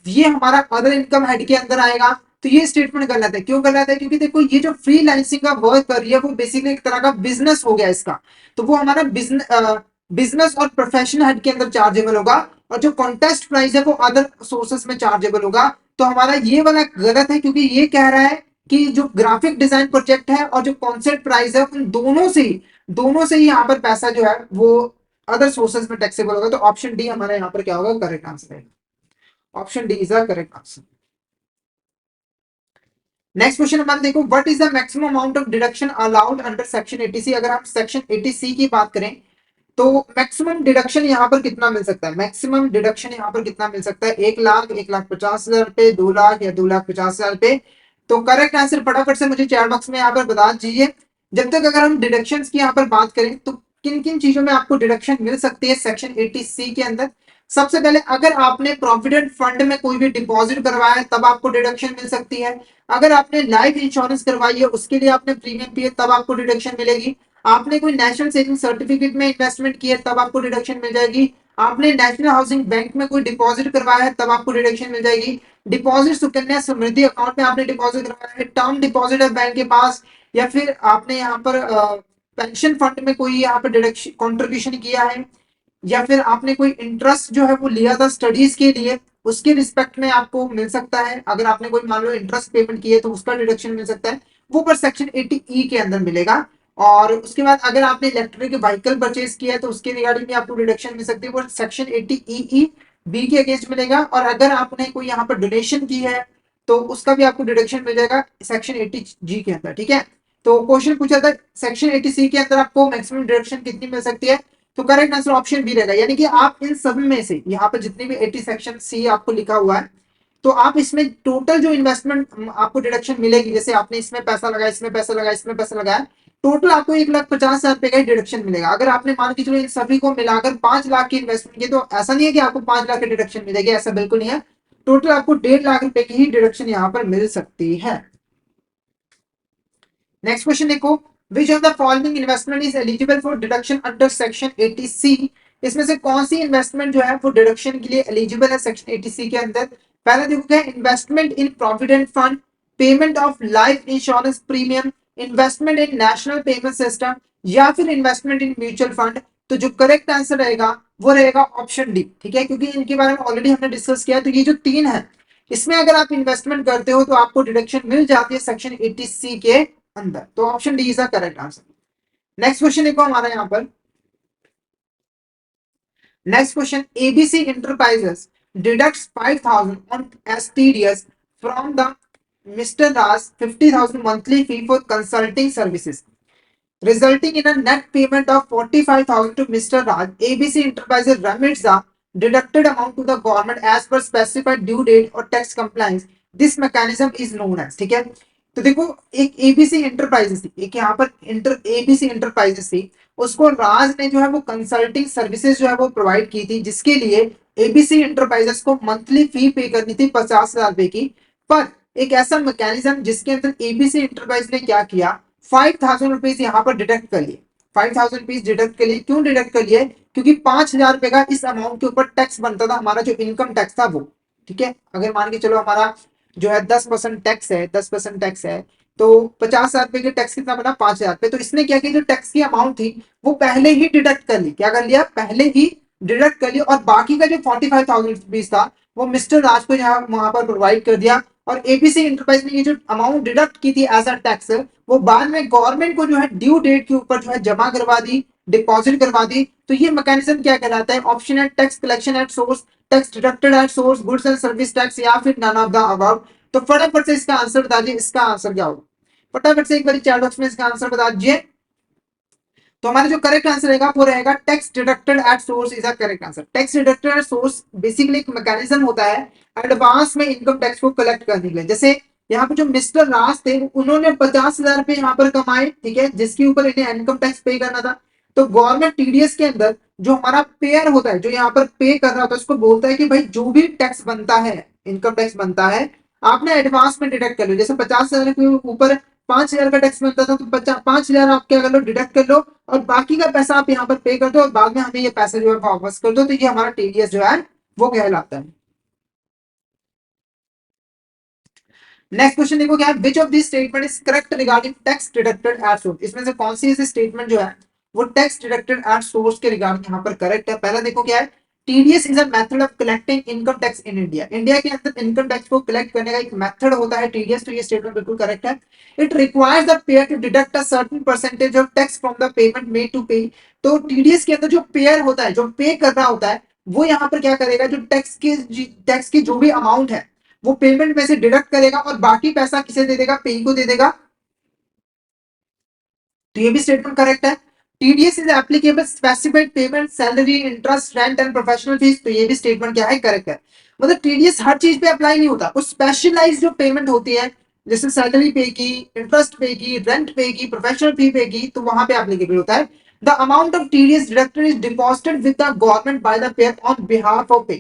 A: ये हमारा अदर इनकम हेड के अंदर आएगा। तो ये स्टेटमेंट गलत है। क्यों गलत है? क्योंकि देखो ये जो फ्रीलांसिंग का वर्क कर रही है वो बेसिकली एक तरह का बिजनेस हो गया इसका, तो वो हमारा बिजनेस और प्रोफेशन हेड के अंदर चार्जेबल होगा। और जो कॉन्टेस्ट प्राइस है वो अदर सोर्सेस में चार्जेबल होगा। तो हमारा ये वाला गलत है, क्योंकि ये कह रहा है कि जो ग्राफिक डिजाइन प्रोजेक्ट है और जो कॉन्सेप्ट प्राइस है उन दोनों से ही यहाँ पर पैसा जो है वो अदर सोर्सेस में टैक्सेबल होगा। तो ऑप्शन डी हमारा यहाँ पर क्या होगा? करेक्ट आंसर है। Option D is the correct answer. Next question हमारे देखो, what is the maximum amount of deduction allowed under section 80C? अगर हम सेक्शन 80C की बात करें तो मैक्सिमम डिडक्शन यहाँ पर कितना मिल सकता है? मैक्सिमम डिडक्शन यहाँ पर कितना मिल सकता है? 1 लाख, 1,50,000 रुपए, 2 लाख या 2,50,000 रुपए, तो करेक्ट आंसर फटाफट से मुझे चैट बॉक्स में यहाँ पर बता दीजिए। जब तक अगर हम डिडक्शन की यहाँ पर बात करें तो किन किन चीजों में आपको डिडक्शन मिल सकती है सेक्शन 80C के अंदर। सबसे पहले अगर आपने प्रोविडेंट फंड में कोई भी डिपॉजिट करवाया है तब आपको डिडक्शन मिल सकती है। अगर आपने लाइफ इंश्योरेंस करवाई है उसके लिए आपने प्रीमियम पिए तब आपको डिडक्शन मिलेगी। आपने कोई नेशनल सेविंग सर्टिफिकेट में इन्वेस्टमेंट किया तब आपको डिडक्शन मिल जाएगी। आपने नेशनल हाउसिंग बैंक में कोई डिपॉजिट करवाया है तब आपको डिडक्शन मिल जाएगी। डिपॉजिट सुकन्या समृद्धि अकाउंट में आपने डिपॉजिट करवाया है, टर्म डिपॉजिट है बैंक के पास, या फिर आपने यहाँ पर पेंशन फंड में कोई यहाँ पर डिडक्शन कॉन्ट्रीब्यूशन किया है, या फिर आपने कोई इंटरेस्ट जो है वो लिया था स्टडीज के लिए, उसके रिस्पेक्ट में आपको मिल सकता है। अगर आपने कोई मान लो इंटरेस्ट पेमेंट किए तो उसका डिडक्शन मिल सकता है, वो पर सेक्शन 80E के अंदर मिलेगा। और उसके बाद अगर आपने इलेक्ट्रिक व्हीकल परचेज किया है तो उसके रिगार्डिंग भी आपको डिडक्शन मिल सकती है, वो सेक्शन 80EE बी के अगेंस्ट मिलेगा। और अगर आपने कोई यहाँ पर डोनेशन की है तो उसका भी आपको डिडक्शन मिल जाएगा सेक्शन 80G के अंदर। ठीक है, तो क्वेश्चन पूछा था सेक्शन 80C के अंदर आपको मैक्सिमम डिडक्शन कितनी मिल सकती है, तो करेक्ट आंसर ऑप्शन बी रहेगा। यानी कि आप इन सब में से यहाँ पर जितने भी 80 सेक्शन सी आपको लिखा हुआ है तो आप इसमें टोटल जो इन्वेस्टमेंट आपको डिडक्शन मिलेगी, जैसे आपने इसमें पैसा लगाया, इसमें पैसा लगाया, इसमें पैसा लगाया, टोटल आपको 1,50,000 रुपए का डिडक्शन मिलेगा। अगर आपने मान के चलो इन सभी को मिलाकर 5 लाख की इन्वेस्टमेंट की तो ऐसा नहीं है कि आपको 5 लाख की डिडक्शन मिलेगी, ऐसा बिल्कुल नहीं है। टोटल आपको 1.5 लाख रुपए की ही डिडक्शन यहाँ पर मिल सकती है। नेक्स्ट क्वेश्चन देखो, which of the following investment is eligible for deduction under section 80C। इसमें से कौन सी इन्वेस्टमेंट जो है वो डिडक्शन के लिए एलिजिबल है सेक्शन 80C के अंदर। पहले देखो क्या, investment in provident fund, payment of life insurance premium, investment in national payment system, या फिर इन्वेस्टमेंट इन म्यूचुअल फंड। तो जो करेक्ट आंसर रहेगा वो रहेगा ऑप्शन डी। ठीक है, क्योंकि इनके बारे में ऑलरेडी हमने डिस्कस किया, तो ये जो तीन है इसमें अगर आप इन्वेस्टमेंट करते हो तो आपको डिडक्शन मिल जाती है सेक्शन 80C के अंदर। तो option D is the correct answer. Next question देखो हमारा यहाँ पर, next question, ABC enterprises deducts 5,000 on STDS from the mister Raj 50,000 monthly fee for consulting services resulting in a net payment of 45,000 to Mr. Raj. ABC Enterprises remits the deducted amount to the government as per specified due date or tax compliance. This mechanism is known as। ठीक है, तो देखो एक ABC enterprises थी, एक यहाँ पर ABC enterprises थी, उसको राज ने जो है वो कंसल्टिंग सर्विसेज जो है वो प्रोवाइड की थी, जिसके लिए एबीसी इंटरप्राइजेस को मंथली फी पे करनी थी 50,000 रुपए की। पर एक ऐसा मैकेनिज्म जिसके अंदर एबीसी इंटरप्राइज ने क्या किया, 5,000 रुपीज यहाँ पर डिडक्ट कर लिए। 5,000 रुपीज डिडक्ट कर लिए, क्यों डिडक्ट कर लिए, क्योंकि 5,000 रुपए का इस अमाउंट के ऊपर टैक्स बनता था, हमारा जो इनकम टैक्स था वो। ठीक है, अगर मान के चलो हमारा जो है 10% टैक्स है, 10% टैक्स है, तो 50,000 रुपए के टैक्स कितना बना, 5,000 रुपए। तो इसने क्या किया, जो टैक्स की अमाउंट थी वो पहले ही डिडक्ट कर ली। क्या कर लिया, पहले ही डिडक्ट कर लिया, और बाकी का जो 45,000 रुपीज था वो मिस्टर राज को यहाँ वहां पर प्रोवाइड कर दिया। और एबीसी इंटरप्राइज ने ये जो अमाउंट डिडक्ट की थी एज अ टैक्स, वो बाद में गवर्नमेंट को जो है ड्यू डेट के ऊपर जो है जमा करवा दी, डिपॉजिट करवा दी। तो ये मैकेनिज्म क्या कहलाता है, ऑप्शन है tax collection at source, tax deducted at source, goods and service tax, या फिर नन ऑफ द अबव। तो फटाफट से इसका आंसर बता दीजिए, इसका आंसर क्या होगा, फटाफट से एक बार चैट बॉक्स में इसका आंसर बता दीजिए। तो हमारा जो करेक्ट आंसर रहेगा वो रहेगा tax deducted at source is the correct answer. Tax deducted at source basically एक मैकेनिज्म होता है एडवांस में इनकम टैक्स को कलेक्ट करने के लिए। जैसे यहाँ पे जो मिस्टर राज थे उन्होंने 50,000 रुपए यहाँ पर कमाए, ठीक है, जिसके ऊपर इन्हें इनकम टैक्स पे करना था। तो गवर्नमेंट टीडीएस के अंदर जो हमारा पेयर होता है, जो यहाँ पर पे कर रहा होता है, उसको बोलता है कि भाई जो भी टैक्स बनता है, इनकम टैक्स बनता है, आपने एडवांस में डिडक्ट कर लो। जैसे 50,000 के ऊपर 5,000 का टैक्स बनता था, तो 5,000 आप क्या कर लो, डिडक्ट कर लो, और बाकी का पैसा आप यहाँ पर पे कर दो, और बाद में हमें ये पैसा जो है वापस कर दो। तो ये हमारा टीडीएस जो है वो कहलाता है। नेक्स्ट क्वेश्चन देखो क्या है, which of this statement is correct regarding tax deducted at source. इसमें से कौन सी स्टेटमेंट जो है वो टैक्स डिडक्टेड एट सोर्स के रिगार्डिंग यहाँ पर करेक्ट है। पहला देखो क्या है, TDS is a method of collecting income tax in India. India के अंदर इनकम टैक्स को कलेक्ट करने का एक मेथड होता है टीडीएस। तो ये स्टेटमेंट बिल्कुल करेक्ट है। It requires the payer to deduct a certain percentage of tax from the payment made to pay. तो टीडीएस के अंदर जो पेयर होता है, जो पे कर रहा होता है, वो यहाँ पर क्या करेगा, जो टैक्स की जो भी अमाउंट है वो पेमेंट में से डिडक्ट करेगा, और बाकी पैसा किसे दे देगा, पेई को दे देगा। तो ये भी स्टेटमेंट करेक्ट है। TDS is applicable specified payment, salary, interest, rent and professional fees. तो ये भी स्टेटमेंट क्या है, करेक्ट है। मतलब टीडीएस हर चीज पे अप्लाई नहीं होता, कुछ स्पेशलाइज्ड जो पेमेंट होती है जैसे सैलरी पे की, इंटरेस्ट पे की, रेंट पे की, प्रोफेशनल फी पे की, तो वहां पे एप्लीकेबल होता है। The amount of TDS deducted is deposited with the government by the pair on behalf of पे।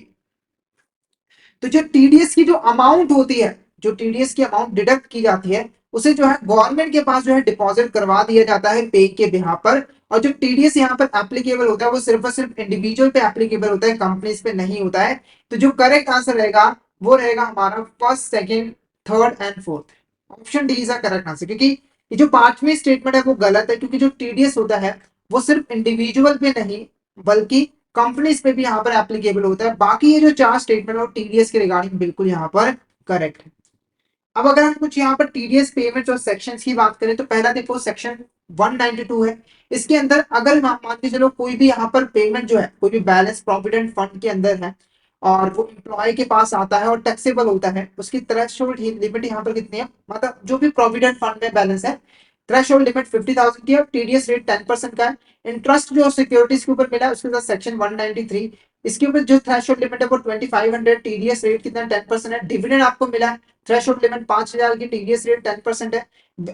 A: तो जो टीडीएस की जो अमाउंट होती है, जो टीडीएस की अमाउंट डिडक्ट की जाती है, उसे जो है गवर्नमेंट के पास जो है डिपॉजिट करवा दिया जाता है पे के बिहाफ पर। और जो टीडीएस यहाँ पर एप्लीकेबल होता है वो सिर्फ और सिर्फ इंडिविजुअल पे एप्लीकेबल होता है, कंपनीज पे नहीं होता है। तो जो करेक्ट आंसर रहेगा वो रहेगा हमारा first, second, third and fourth. Option D is correct answer, क्योंकि ये जो पांचवी स्टेटमेंट है वो गलत है, क्योंकि जो टीडीएस होता है वो सिर्फ इंडिविजुअल पे नहीं बल्कि कंपनीज पे भी यहाँ पर एप्लीकेबल होता है। बाकी ये जो चार स्टेटमेंट और टीडीएस के रिगार्डिंग बिल्कुल यहाँ पर करेक्ट है। अब अगर हम कुछ यहाँ पर टीडीएस पेमेंट्स और सेक्शंस की बात करें तो पहला देखो सेक्शन 192 है। इसके अंदर अगर मान के चलो कोई भी यहाँ पर पेमेंट जो है कोई भी बैलेंस प्रोविडेंट फंड के अंदर है और वो एम्प्लॉय के पास आता है और टैक्सेबल होता है, उसकी थ्रेशोल्ड लिमिट यहाँ पर कितनी है, मतलब जो भी प्रोविडेंट फंड में बैलेंस है थ्रेशोल्ड लिमिट 50,000 की है, टीडीएस रेट 10% का है। इंटरेस्ट जो सिक्योरिटीज के ऊपर मिला है उसके साथ सेक्शन 193, इसके ऊपर जो थ्रेशोल्ड लिमिट है वो 2500, टीडीएस रेट कितना 10% है। डिविडेंड आपको मिला है, थ्रेशोल्ड लिमिट 5,000 की, टीडीएस रेट 10% है।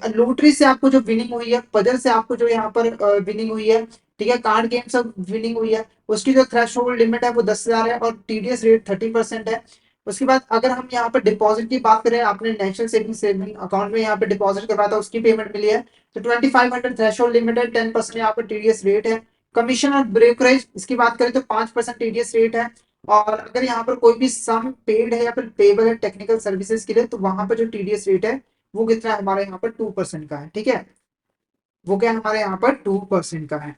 A: लॉटरी से आपको जो विनिंग हुई है, पजल से आपको जो यहाँ पर विनिंग हुई है, ठीक है, कार्ड गेम से विनिंग हुई है, उसकी जो थ्रेशोल्ड लिमिट है वो 10,000 है और टीडीएस रेट 30% है। उसके बाद अगर हम यहाँ पर डिपॉजिट की बात करें, आपने नेशनल सेविंग अकाउंट में यहाँ पे डिपॉजिट करवाया था, उसकी पेमेंट मिली है, तो 2500 थ्रेशोल्ड लिमिट है, 10% यहाँ पर टीडीएस रेट है। कमीशन और ब्रोकरेज इसकी बात करें तो 5% टीडीएस रेट है। और अगर यहाँ पर कोई भी सम पेड है या फिर पेबल है टेक्निकल सर्विसेज के लिए, तो वहां पर जो टीडीएस रेट है वो कितना है हमारे यहाँ पर 2% का है, ठीक है, वो क्या हमारे यहाँ पर 2% का है।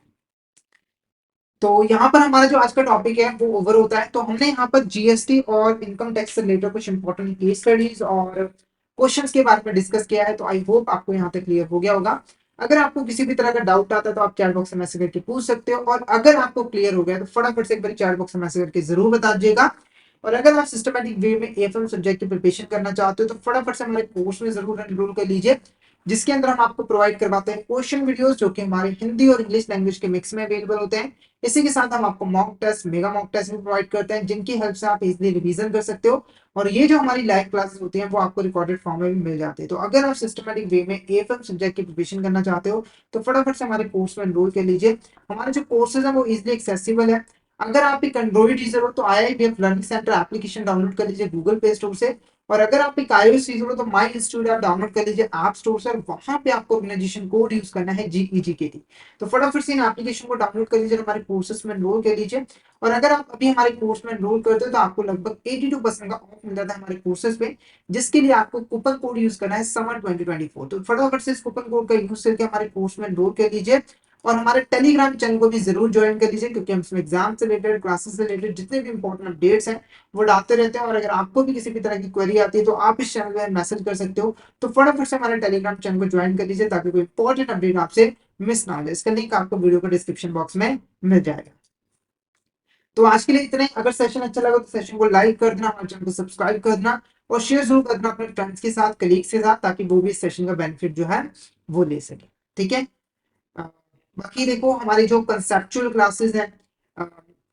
A: तो यहाँ पर हमारा जो आज का टॉपिक है वो ओवर होता है। तो हमने यहाँ पर जीएसटी और इनकम टैक्स से रिलेटेड कुछ इंपॉर्टेंट केस स्टडीज और क्वेश्चंस के बारे में डिस्कस किया है। तो आई होप आपको यहाँ तक क्लियर हो गया होगा। अगर आपको किसी भी तरह का डाउट आता है तो आप चैट बॉक्स में मैसेज करके पूछ सकते हो, और अगर आपको क्लियर हो गया तो फटाफट से एक बार चैट बॉक्स में मैसेज करके जरूर बता दीजिएगा। और अगर आप सिस्टमैटिक वे में एफएम सब्जेक्ट की प्रिपरेशन करना चाहते हो तो फटाफट से हमारे कोर्स में जरूर एनरोल कर लीजिए, जिसके अंदर हम आपको प्रोवाइड करवाते हैं क्वेश्चन वीडियोस जो कि हमारे हिंदी और इंग्लिश लैंग्वेज के मिक्स में अवेलेबल होते हैं। इसी के साथ हम आपको mock test, mega mock test भी प्रोवाइड करते हैं, जिनकी हेल्प से आप इजीली रिवीजन कर सकते हो। और ये जो हमारी लाइव क्लासेस होती हैं वो आपको रिकॉर्डेड फॉर्म में भी मिल जाती है। तो अगर आप सिस्टमैटिक वे में एएफएम सब्जेक्ट की प्रिपरेशन करना चाहते हो तो फटाफट से हमारे कोर्स में एनरोल कर लीजिए। हमारे जो कोर्सेज हैं वो इजीली एक्सेसिबल है। अगर आप एक एंड्रॉइड यूजर हो तो आईआईबीएम लर्निंग सेंटर एप्लीकेशन डाउनलोड कर लीजिए गूगल प्ले स्टोर से। और अगर आप एक iOS यूजर हो तो माई इंस्टीट्यूट ऐप डाउनलोड कर लीजिए ऐप स्टोर से, और वहां पे आपको ऑर्गेनाइजेशन कोड यूज करना है GEGKT। तो फटाफट से इन एप्लीकेशन को डाउनलोड कर लीजिए, हमारे कोर्सेज में एनरोल कर लीजिए। और अगर आप अभी हमारे कोर्स में एनरोल करते हो तो आपको लगभग 82% का ऑफ मिल जाता है हमारे कोर्सेज पे, जिसके लिए आपको कूपन कोड यूज करना है समर 2024। तो फटाफट से इस कूपन कोड का यूज करके हमारे कोर्स में एनरोल कर लीजिए। और हमारे टेलीग्राम चैनल को भी जरूर ज्वाइन कर लीजिए, क्योंकि हम इसमें एग्जाम से रिलेटेड, क्लासेस से रिलेटेड जितने भी इंपॉर्टेंट अपडेट्स हैं वो डालते रहते हैं। और अगर आपको भी किसी भी तरह की क्वेरी आती है तो आप इस चैनल में मैसेज कर सकते हो। तो फटाफट से हमारे टेलीग्राम चैनल को ज्वाइन कर लीजिए ताकि कोई इंपॉर्टेंट अपडेट आपसे मिस ना हो जाए। इसका लिंक आपको वीडियो के डिस्क्रिप्शन बॉक्स में मिल जाएगा। तो आज के लिए इतना ही। अगर सेशन अच्छा लगा तो सेशन को लाइक कर देना, हमारे चैनल को सब्सक्राइब कर देना और शेयर जरूर कर देना अपने फ्रेंड्स के साथ, कलीग्स के साथ, ताकि वो भी इस सेशन का बेनिफिट जो है वो ले सके, ठीक है। अ, बाकी देखो हमारी जो कंसेप्चुअल क्लासेस हैं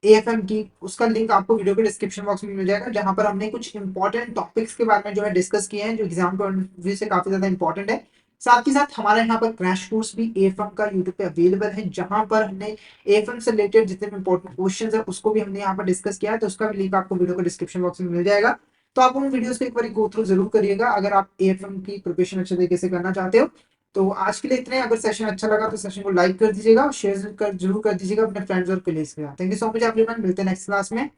A: एएफएम की, उसका लिंक आपको वीडियो के डिस्क्रिप्शन बॉक्स में मिल जाएगा, जहां पर हमने कुछ इंपॉर्टेंट टॉपिक्स के बारे में जो है डिस्कस किए हैं जो एग्जाम पॉइंट ऑफ व्यू से काफी ज्यादा इंपॉर्टेंट है। साथ ही साथ हमारे यहाँ पर क्रैश कोर्स भी एएफएम का यूट्यूब पे अवेलेबल है, जहां पर हमने एएफएम से रिलेटेड जितने भी इंपॉर्टेंट क्वेश्चन है उसको भी हमने यहाँ पर डिस्कस किया है। तो उसका भी लिंक आपको वीडियो के डिस्क्रिप्शन बॉक्स में मिल जाएगा। तो आप उन वीडियोस को एक बार गो थ्रू जरूर करिएगा अगर आप एएफएम की प्रिपरेशन अच्छे तरीके से करना चाहते हो। तो आज के लिए इतने। अगर सेशन अच्छा लगा तो सेशन को लाइक कर दीजिएगा और शेयर कर जरूर कर दीजिएगा अपने फ्रेंड्स और कलीग्स के साथ। Thank you so much everyone, मिलते हैं नेक्स्ट क्लास में।